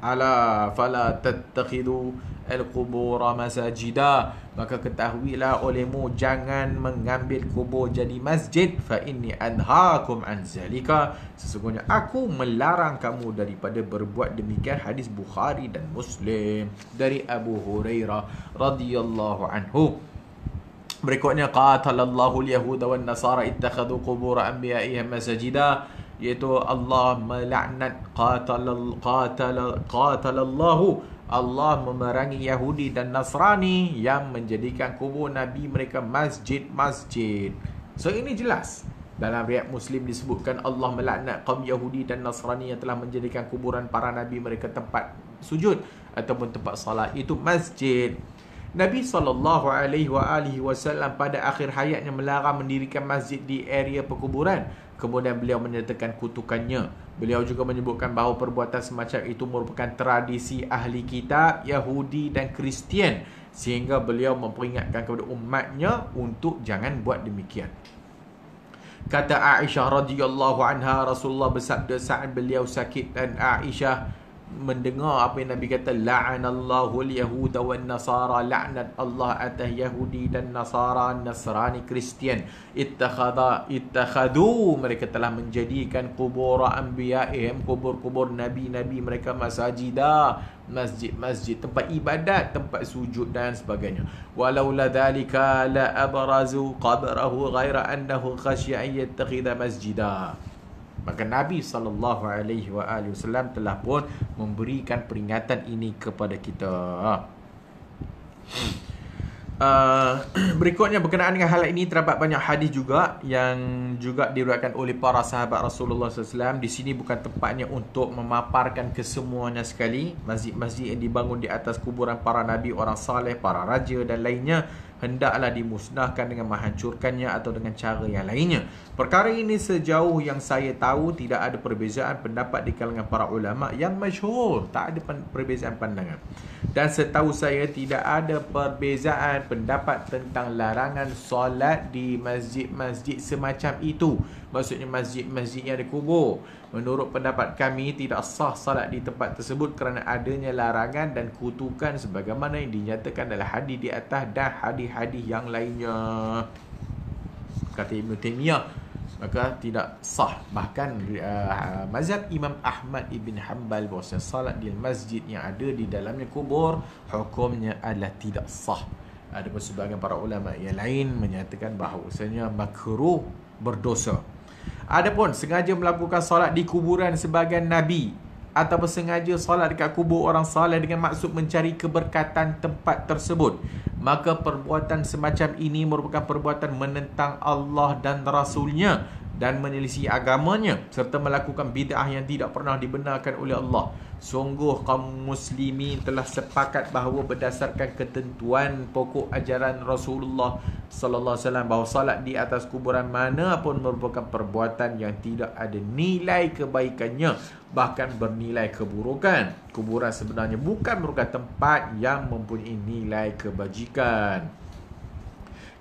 Ala fala tattakhidu al-qubura masajida. Maka ketahuilah olehmu, jangan mengambil kubur jadi masjid. Fa inni anhaakum an zalika, sesungguhnya aku melarang kamu daripada berbuat demikian. Hadis Bukhari dan Muslim dari Abu Hurairah radhiyallahu anhu. Berikutnya, qatalallahu al-yahuda wan nasara ittakhadhu qubur anbiya'ihim masajida, iaitu Allah melaknat, qatalallahu, Allah memerangi Yahudi dan Nasrani yang menjadikan kubur Nabi mereka masjid-masjid. So ini jelas dalam riwayat Muslim disebutkan Allah melaknat kaum Yahudi dan Nasrani yang telah menjadikan kuburan para Nabi mereka tempat sujud ataupun tempat salat, itu masjid. Nabi SAW pada akhir hayatnya melarang mendirikan masjid di area perkuburan. Kemudian beliau menyatakan kutukannya. Beliau juga menyebutkan bahawa perbuatan semacam itu merupakan tradisi ahli kitab, Yahudi dan Kristian, sehingga beliau memperingatkan kepada umatnya untuk jangan buat demikian. Kata Aisyah radhiyallahu anha, Rasulullah bersabda saat beliau sakit dan Aisyah mendengar apa yang Nabi kata, la'anallahu al-yahuda wan nasara, laknat Allah atas Yahudi dan Nasara, Nasrani, Kristian. Ittakhadu, mereka telah menjadikan kubur anbiya'ihim, kubur-kubur nabi-nabi mereka masajida, masjid-masjid, tempat ibadat, tempat sujud dan sebagainya. Walaula dhalika la abrazu qabrahu ghaira annahu khasya an yattakhidha masjida. Maka Nabi SAW telah pun memberikan peringatan ini kepada kita. Berikutnya berkenaan dengan hal ini, terdapat banyak hadis juga yang juga diriwayatkan oleh para sahabat Rasulullah SAW. Di sini bukan tempatnya untuk memaparkan kesemuanya sekali. Masjid-masjid yang dibangun di atas kuburan para nabi, orang saleh, para raja dan lainnya hendaklah dimusnahkan dengan menghancurkannya atau dengan cara yang lainnya. Perkara ini sejauh yang saya tahu tidak ada perbezaan pendapat di kalangan para ulama yang masyhur, tak ada perbezaan pandangan. Dan setahu saya tidak ada perbezaan pendapat tentang larangan solat di masjid-masjid semacam itu. Maksudnya masjid-masjid yang ada kubur. Menurut pendapat kami, tidak sah salat di tempat tersebut kerana adanya larangan dan kutukan sebagaimana yang dinyatakan dalam hadis di atas dan hadis-hadis yang lainnya. Kata Ibn Taymiyah, maka tidak sah. Bahkan mazhab Imam Ahmad ibn Hanbal bahawa salat di masjid yang ada di dalamnya kubur hukumnya adalah tidak sah. Ada pun sebahagian para ulama yang lain menyatakan bahawasanya makruh, berdosa. Adapun sengaja melakukan solat di kuburan sebagian Nabi ataupun sengaja solat dekat kubur orang saleh dengan maksud mencari keberkatan tempat tersebut, maka perbuatan semacam ini merupakan perbuatan menentang Allah dan Rasulnya dan menyelisih agamanya serta melakukan bid'ah yang tidak pernah dibenarkan oleh Allah. Sungguh kaum muslimin telah sepakat bahawa berdasarkan ketentuan pokok ajaran Rasulullah sallallahu alaihi wasallam bahawa salat di atas kuburan mana pun merupakan perbuatan yang tidak ada nilai kebaikannya, bahkan bernilai keburukan. Kuburan sebenarnya bukan merupakan tempat yang mempunyai nilai kebajikan.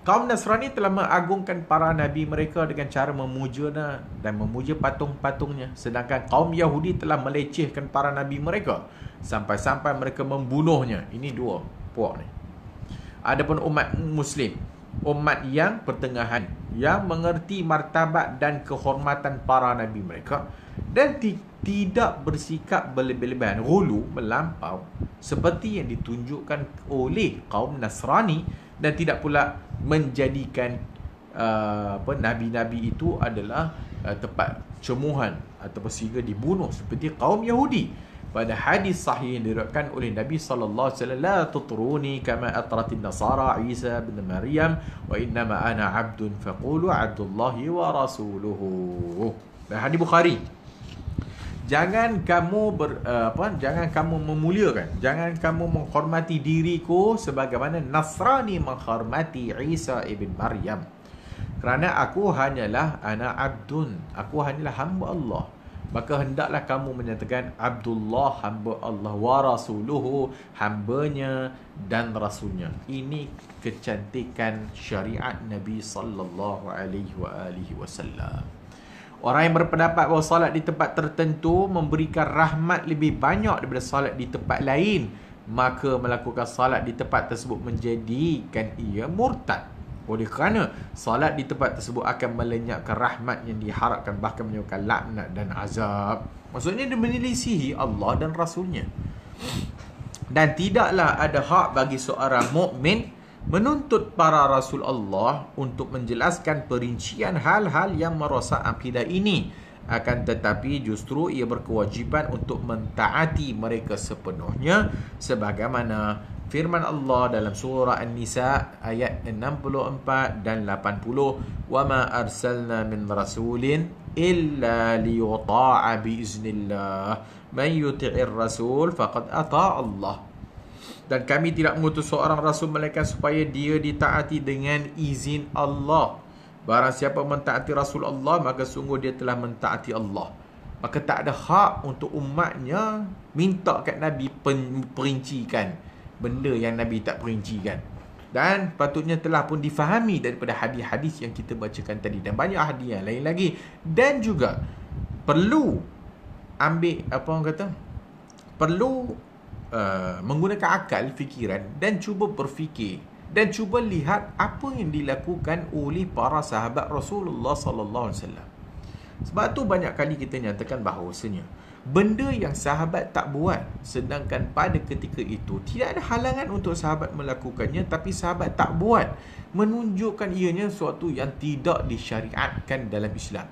Kaum Nasrani telah mengagungkan para nabi mereka dengan cara memuja dan memuja patung-patungnya. Sedangkan kaum Yahudi telah melecehkan para nabi mereka sampai-sampai mereka membunuhnya. Ini dua puak ni. Adapun umat Muslim, umat yang pertengahan, yang mengerti martabat dan kehormatan para nabi mereka dan tidak bersikap berlebih-lebihan, ghulu, melampau seperti yang ditunjukkan oleh kaum Nasrani, dan tidak pula menjadikan nabi-nabi itu adalah tempat cemuhan ataupun sehingga dibunuh seperti kaum Yahudi. Pada hadis sahih yang diriwayatkan oleh Nabi sallallahu alaihi wasallam, la tutruni kama atratin nasara Isa bin Maryam wa innama ana abdun faqulu abdullahi wa rasuluhu. Dan hadis Bukhari, jangan kamu jangan kamu memuliakan, jangan kamu menghormati diriku sebagaimana Nasrani menghormati Isa ibn Maryam. Kerana aku hanyalah ana abdun, aku hanyalah hamba Allah. Maka hendaklah kamu menyatakan Abdullah, hamba Allah, wa rasuluhu, hambanya dan rasulnya. Ini kecantikan syariat Nabi sallallahu alaihi wasallam. Orang yang berpendapat bahawa salat di tempat tertentu memberikan rahmat lebih banyak daripada salat di tempat lain, maka melakukan salat di tempat tersebut menjadikan ia murtad. Oleh kerana salat di tempat tersebut akan melenyapkan rahmat yang diharapkan, bahkan menyebabkan laknat dan azab. Maksudnya dia menyelisihi Allah dan Rasulnya. Dan tidaklah ada hak bagi seorang mukmin menuntut para Rasul Allah untuk menjelaskan perincian hal-hal yang merosak akidah ini. Akan tetapi justru ia berkewajiban untuk mentaati mereka sepenuhnya sebagaimana firman Allah dalam surah An-Nisa ayat 64 dan 80, wa ma arsalna min rasulin illa liyuta'a biiznillah man yuti'ir rasul faqad ata'a Allah. Dan kami tidak mengutus seorang rasul melainkan supaya dia ditaati dengan izin Allah. Barang siapa mentaati Rasul Allah, maka sungguh dia telah mentaati Allah. Maka tak ada hak untuk umatnya minta kat Nabi perincikan benda yang Nabi tak perincikan. Dan patutnya telah pun difahami daripada hadis-hadis yang kita bacakan tadi, dan banyak hadis yang lain lagi. Dan juga perlu ambil perlu menggunakan akal, fikiran, dan cuba berfikir dan cuba lihat apa yang dilakukan oleh para sahabat Rasulullah sallallahu alaihi wasallam. Sebab tu banyak kali kita nyatakan bahawasanya benda yang sahabat tak buat, sedangkan pada ketika itu tidak ada halangan untuk sahabat melakukannya, tapi sahabat tak buat, menunjukkan ianya suatu yang tidak disyariatkan dalam Islam,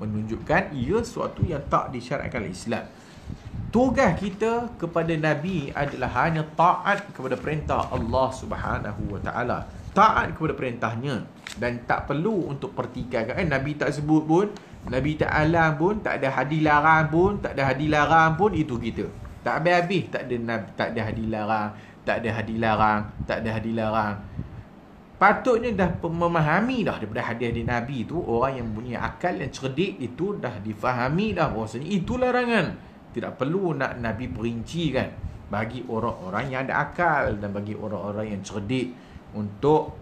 menunjukkan ia suatu yang tak disyariatkan dalam Islam. Tugas kita kepada Nabi adalah hanya taat kepada perintah Allah Subhanahu wa taala, taat kepada perintahnya, dan tak perlu untuk pertikaikan. Nabi tak sebut pun, Nabi tak alam pun, tak ada hadis larang pun, tak ada hadis larang pun, itu kita. Tak habis-habis tak ada hadis larang, tak ada hadis larang, tak ada hadis larang. Patutnya dah memahami dah daripada hadis-hadis Nabi tu, orang yang punya akal yang cerdik itu dah difahami dah bahawasanya itu larangan. Tidak perlu nak Nabi perincikan. Bagi orang-orang yang ada akal dan bagi orang-orang yang cerdik, untuk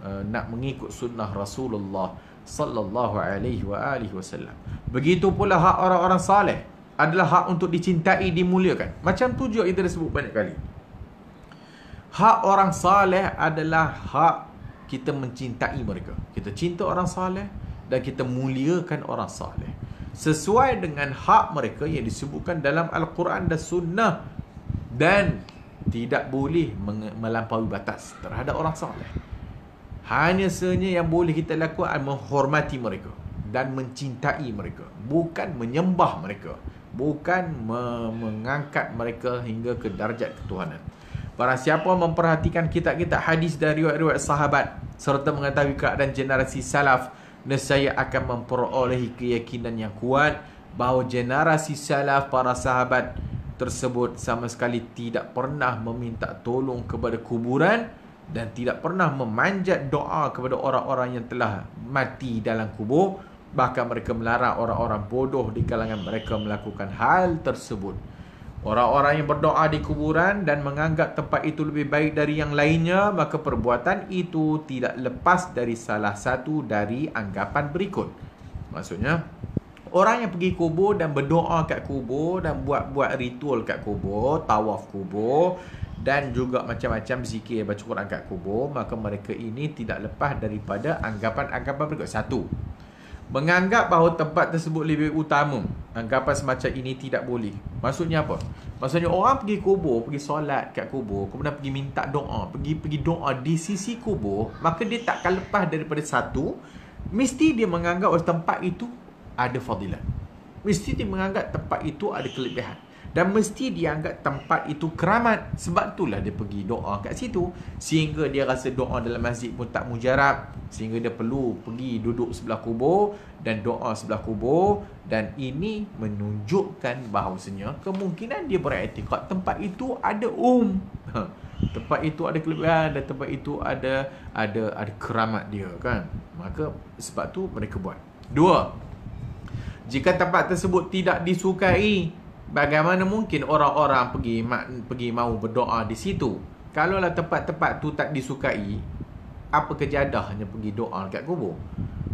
nak mengikut sunnah Rasulullah sallallahu alaihi wasallam. Begitu pula hak orang-orang saleh adalah hak untuk dicintai, dimuliakan. Macam tu juga kita dah sebut banyak kali. Hak orang saleh adalah hak kita mencintai mereka. Kita cinta orang saleh dan kita muliakan orang saleh sesuai dengan hak mereka yang disebutkan dalam Al-Quran dan Sunnah, dan tidak boleh melampaui batas terhadap orang saleh. Hanya sahaja yang boleh kita lakukan adalah menghormati mereka dan mencintai mereka, bukan menyembah mereka, bukan mengangkat mereka hingga ke darjat ketuhanan. Barang siapa memperhatikan kitab-kitab hadis dari riwayat-riwayat sahabat serta mengetahui keadaan generasi salaf, nescaya akan memperolehi keyakinan yang kuat bahawa generasi salaf, para sahabat tersebut sama sekali tidak pernah meminta tolong kepada kuburan dan tidak pernah memanjat doa kepada orang-orang yang telah mati dalam kubur. Bahkan mereka melarang orang-orang bodoh di kalangan mereka melakukan hal tersebut. Orang-orang yang berdoa di kuburan dan menganggap tempat itu lebih baik dari yang lainnya, maka perbuatan itu tidak lepas dari salah satu dari anggapan berikut. Maksudnya, orang yang pergi kubur dan berdoa kat kubur dan buat ritual kat kubur, tawaf kubur dan juga macam-macam zikir, baca Quran kat kubur, maka mereka ini tidak lepas daripada anggapan-anggapan berikut. Satu, menganggap bahawa tempat tersebut lebih utama. Anggapan semacam ini tidak boleh. Maksudnya apa? Maksudnya orang pergi kubur, pergi solat kat kubur, kemudian pergi minta doa, pergi doa di sisi kubur, maka dia takkan lepas daripada satu, mesti dia menganggap tempat itu ada fadilat. Mesti dia menganggap tempat itu ada kelebihan. Dan mesti dia anggap tempat itu keramat. Sebab itulah dia pergi doa kat situ. Sehingga dia rasa doa dalam masjid pun tak mujarab. Sehingga dia perlu pergi duduk sebelah kubur dan doa sebelah kubur. Dan ini menunjukkan bahawasanya kemungkinan dia beriktikad tempat itu ada tempat itu ada kelebihan dan tempat itu ada keramat dia, kan. Maka sebab tu mereka buat. Dua, jika tempat tersebut tidak disukai, bagaimana mungkin orang-orang pergi mau berdoa di situ? Kalaulah tempat-tempat tu tak disukai, apa kejadahnya pergi doa kat kubur?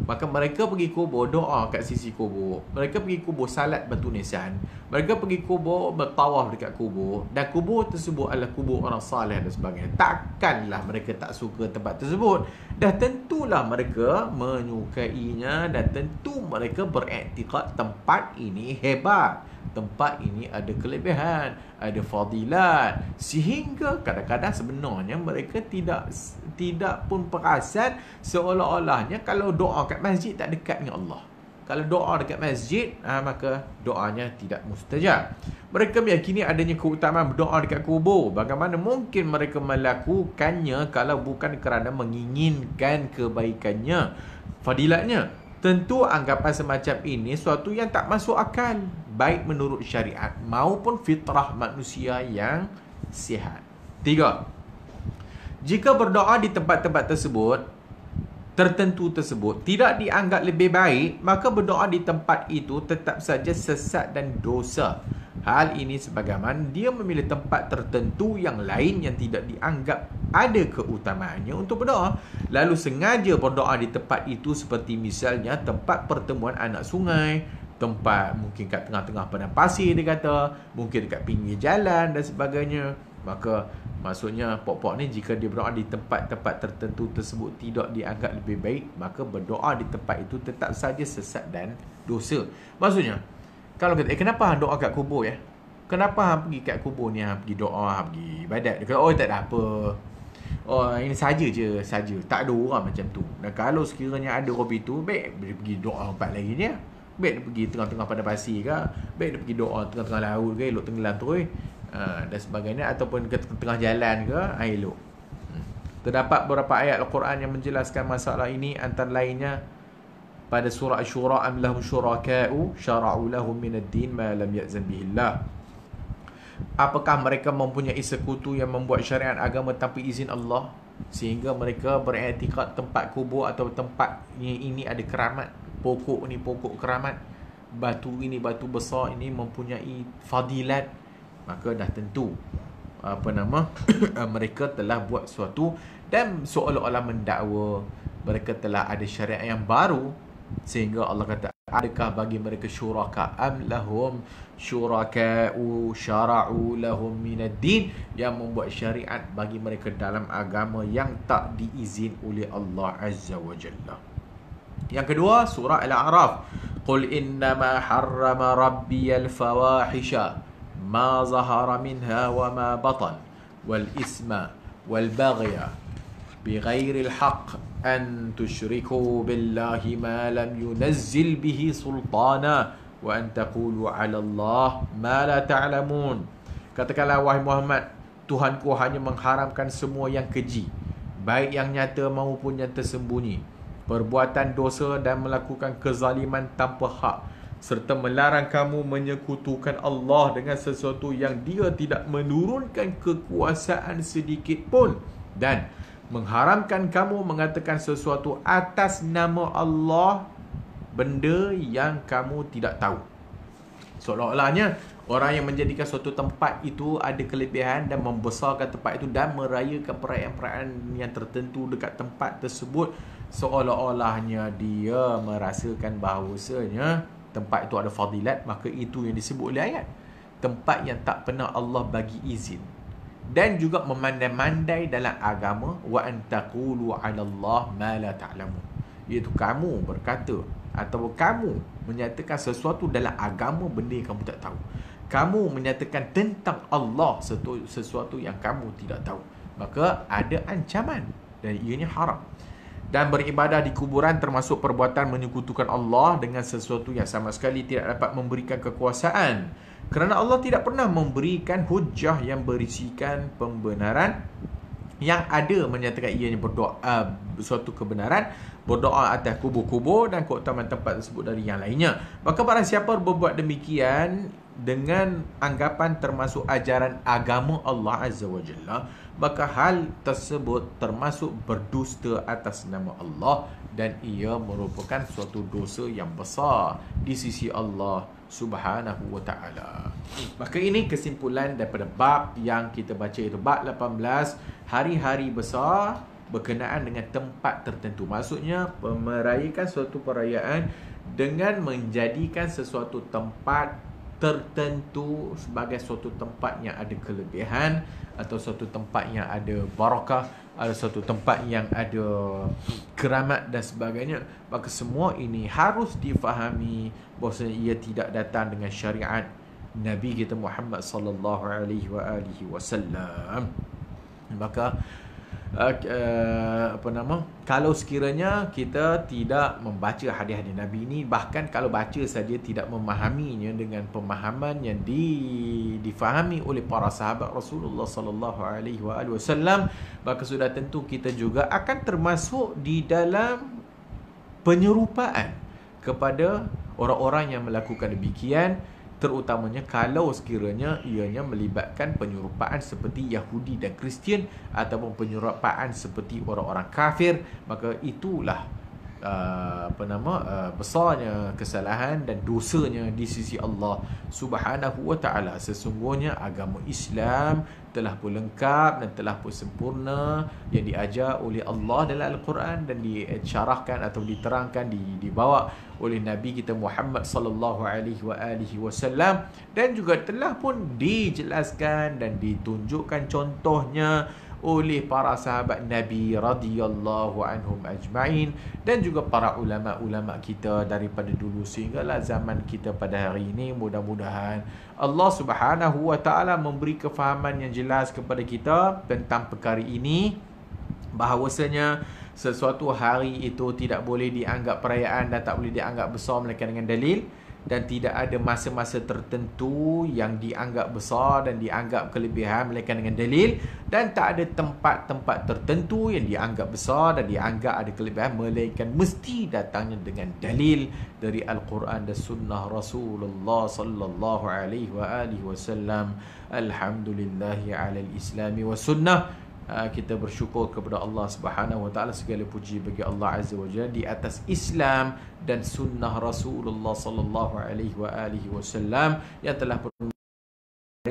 Maka mereka pergi kubur, doa kat sisi kubur. Mereka pergi kubur salat batu nisan. Mereka pergi kubur bertawaf dekat kubur. Dan kubur tersebut adalah kubur orang saleh dan sebagainya. Takkanlah mereka tak suka tempat tersebut. Dah tentulah mereka menyukainya. Dan tentu mereka beriktikad tempat ini hebat. Tempat ini ada kelebihan, ada fadilat, sehingga kadang-kadang sebenarnya mereka tidak pun perasan, seolah-olahnya kalau doa kat masjid tak dekat dengan Allah. Kalau doa dekat masjid, maka doanya tidak mustajab. Mereka meyakini adanya keutamaan berdoa dekat kubur. Bagaimana mungkin mereka melakukannya kalau bukan kerana menginginkan kebaikannya, fadilatnya? Tentu anggapan semacam ini suatu yang tak masuk akal, baik menurut syariat maupun fitrah manusia yang sihat. Tiga, jika berdoa di tempat-tempat tertentu tersebut tidak dianggap lebih baik, maka berdoa di tempat itu tetap saja sesat dan dosa. Hal ini sebagaimana dia memilih tempat tertentu yang lain yang tidak dianggap ada keutamaannya untuk berdoa, lalu sengaja berdoa di tempat itu, seperti misalnya tempat pertemuan anak sungai, tempat mungkin kat tengah-tengah padang pasir dia kata, mungkin dekat pinggir jalan dan sebagainya. Maka maksudnya pokok ni, jika dia berdoa di tempat-tempat tertentu tersebut tidak dianggap lebih baik, maka berdoa di tempat itu tetap saja sesat dan dosa. Maksudnya, kalau kata, kenapa hang doa kat kubur ya? Kenapa hang pergi kat kubur ni, hang pergi doa, hang pergi ibadat? Dia kata, tak ada apa. Ini saja je. Tak ada orang macam tu. Dan kalau sekiranya ada orang itu, baik dia pergi doa tempat lain je. Baik dia pergi tengah-tengah padang pasir ke, baik dia pergi doa tengah-tengah laut ke, elok tenggelam terus, dan sebagainya, ataupun ke tengah jalan ke, elok. Terdapat beberapa ayat Al-Quran yang menjelaskan masalah ini, antara lainnya pada surah Asy-Syura, am lahum syuraka'u syara'u lahum minad din ma lam ya'zan bihillah. Apakah mereka mempunyai sekutu yang membuat syariat agama tanpa izin Allah, sehingga mereka beriktikad tempat kubur atau tempat ini ada keramat, pokok ni pokok keramat, batu ini batu besar ini mempunyai fadilat? Maka dah tentu mereka telah buat sesuatu dan seolah-olah mendakwa mereka telah ada syariat yang baru, sehingga Allah kata, adakah bagi mereka syuraka am lahum syuraka'u syara'u lahum minad din, yang membuat syariat bagi mereka dalam agama yang tak diizin oleh Allah Azza wa Jalla. Yang kedua, surah Al-A'raf, qul innama harrama rabbiyal fawahisha ma zahara minha wa ma batan wal isma wal baghya bighairil haqq an tusyriku billahi ma lam yunazzil bihi sultana wa an taqulu 'ala Allah ma la ta'lamun. Katakanlah, wahai Muhammad, Tuhanku hanya mengharamkan semua yang keji, baik yang nyata maupun yang tersembunyi, perbuatan dosa dan melakukan kezaliman tanpa hak, serta melarang kamu menyekutukan Allah dengan sesuatu yang Dia tidak menurunkan kekuasaan sedikit pun, dan mengharamkan kamu mengatakan sesuatu atas nama Allah benda yang kamu tidak tahu. Seolah-olahnya orang yang menjadikan suatu tempat itu ada kelebihan dan membesarkan tempat itu dan merayakan perayaan-perayaan yang tertentu dekat tempat tersebut, seolah-olahnya dia merasakan bahawasanya tempat itu ada fadilat, maka itu yang disebut oleh ayat. Tempat yang tak pernah Allah bagi izin. Dan juga memandai-mandai dalam agama, wa antaqulu 'ala Allah ma la ta'lamun, iaitu kamu berkata atau kamu menyatakan sesuatu dalam agama benda yang kamu tak tahu. Kamu menyatakan tentang Allah sesuatu yang kamu tidak tahu, maka ada ancaman dan ianya haram. Dan beribadah di kuburan termasuk perbuatan menyekutukan Allah dengan sesuatu yang sama sekali tidak dapat memberikan kekuasaan, kerana Allah tidak pernah memberikan hujah yang berisikan pembenaran yang ada menyatakan ianya berdoa suatu kebenaran, berdoa atas kubur-kubur dan keutamaan tempat tersebut dari yang lainnya. Maka barang siapa berbuat demikian dengan anggapan termasuk ajaran agama Allah Azza wa Jalla, maka hal tersebut termasuk berdusta atas nama Allah, dan ia merupakan suatu dosa yang besar di sisi Allah Subhanahu wa ta'ala. Maka ini kesimpulan daripada bab yang kita baca, itu bab 18, hari-hari besar berkenaan dengan tempat tertentu. Maksudnya merayakan suatu perayaan dengan menjadikan sesuatu tempat tertentu sebagai suatu tempat yang ada kelebihan, atau suatu tempat yang ada barakah, ada suatu tempat yang ada keramat dan sebagainya. Maka semua ini harus difahami bahawa ia tidak datang dengan syariat Nabi kita Muhammad sallallahu alaihi wasallam. Maka kalau sekiranya kita tidak membaca hadis-hadis Nabi ini, bahkan kalau baca saja tidak memahaminya dengan pemahaman yang difahami oleh para sahabat Rasulullah sallallahu alaihi wasallam, maka sudah tentu kita juga akan termasuk di dalam penyerupaan kepada orang-orang yang melakukan demikian, terutamanya kalau sekiranya ianya melibatkan penyerupaan seperti Yahudi dan Kristian, ataupun penyerupaan seperti orang-orang kafir. Maka itulah besarnya kesalahan dan dosanya di sisi Allah Subhanahu wa ta'ala. Sesungguhnya agama Islam telah pun lengkap dan telah pun sempurna yang diajar oleh Allah dalam Al-Quran dan disyarahkan atau diterangkan, dibawa oleh Nabi kita Muhammad sallallahu alaihi wasallam, dan juga telah pun dijelaskan dan ditunjukkan contohnya oleh para sahabat Nabi radhiyallahu anhum ajma'in, dan juga para ulama-ulama kita daripada dulu sehinggalah zaman kita pada hari ini. Mudah-mudahan Allah Subhanahu wa ta'ala memberi kefahaman yang jelas kepada kita tentang perkara ini, bahawasanya sesuatu hari itu tidak boleh dianggap perayaan dan tak boleh dianggap besar melainkan dengan dalil, dan tidak ada masa-masa tertentu yang dianggap besar dan dianggap kelebihan melainkan dengan dalil, dan tak ada tempat-tempat tertentu yang dianggap besar dan dianggap ada kelebihan melainkan mesti datangnya dengan dalil dari Al-Quran dan Sunnah Rasulullah sallallahu alaihi wasallam. Alhamdulillahi alal islami wa sunnah. Kita bersyukur kepada Allah Subhanahu wa ta'ala, segala puji bagi Allah Azza wa Jalla di atas Islam dan sunnah Rasulullah sallallahu alaihi wasallam yang telah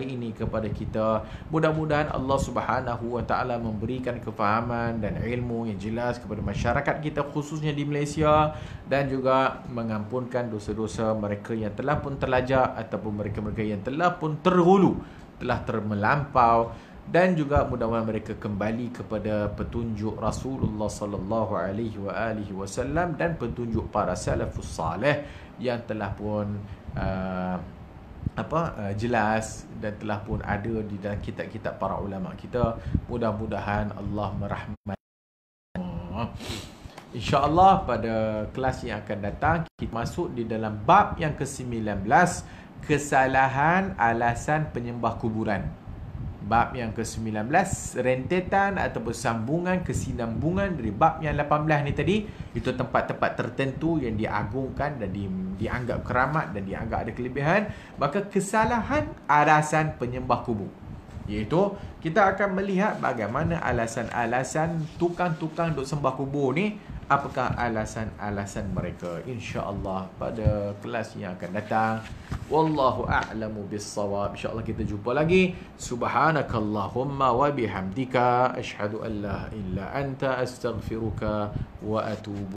ini kepada kita. Mudah-mudahan Allah Subhanahu wa taala memberikan kefahaman dan ilmu yang jelas kepada masyarakat kita, khususnya di Malaysia, dan juga mengampunkan dosa-dosa mereka yang telah pun terlajak ataupun mereka-mereka yang telah pun terhulu, telah termelampau, dan juga mudah-mudahan mereka kembali kepada petunjuk Rasulullah sallallahu alaihi wasallam dan petunjuk para salafus salih yang telah pun jelas dan telah pun ada di dalam kitab-kitab para ulama kita. Mudah-mudahan Allah merahmati. InsyaAllah pada kelas yang akan datang kita masuk di dalam bab yang ke-19, kesalahan alasan penyembah kuburan. Bab yang ke-19, rentetan ataupun sambungan kesinambungan dari bab yang 18 ni tadi. Itu tempat-tempat tertentu yang diagungkan dan dianggap keramat dan dianggap ada kelebihan. Maka kesalahan alasan penyembah kubur, iaitu kita akan melihat bagaimana alasan-alasan tukang-tukang duk sembah kubur ni, apakah alasan-alasan mereka, insya-Allah pada kelas yang akan datang. Wallahu a'lamu bis-shawab. Insya-Allah kita jumpa lagi. Subhanakallahumma wa bihamdika asyhadu an la ilaha illa anta astaghfiruka wa atubu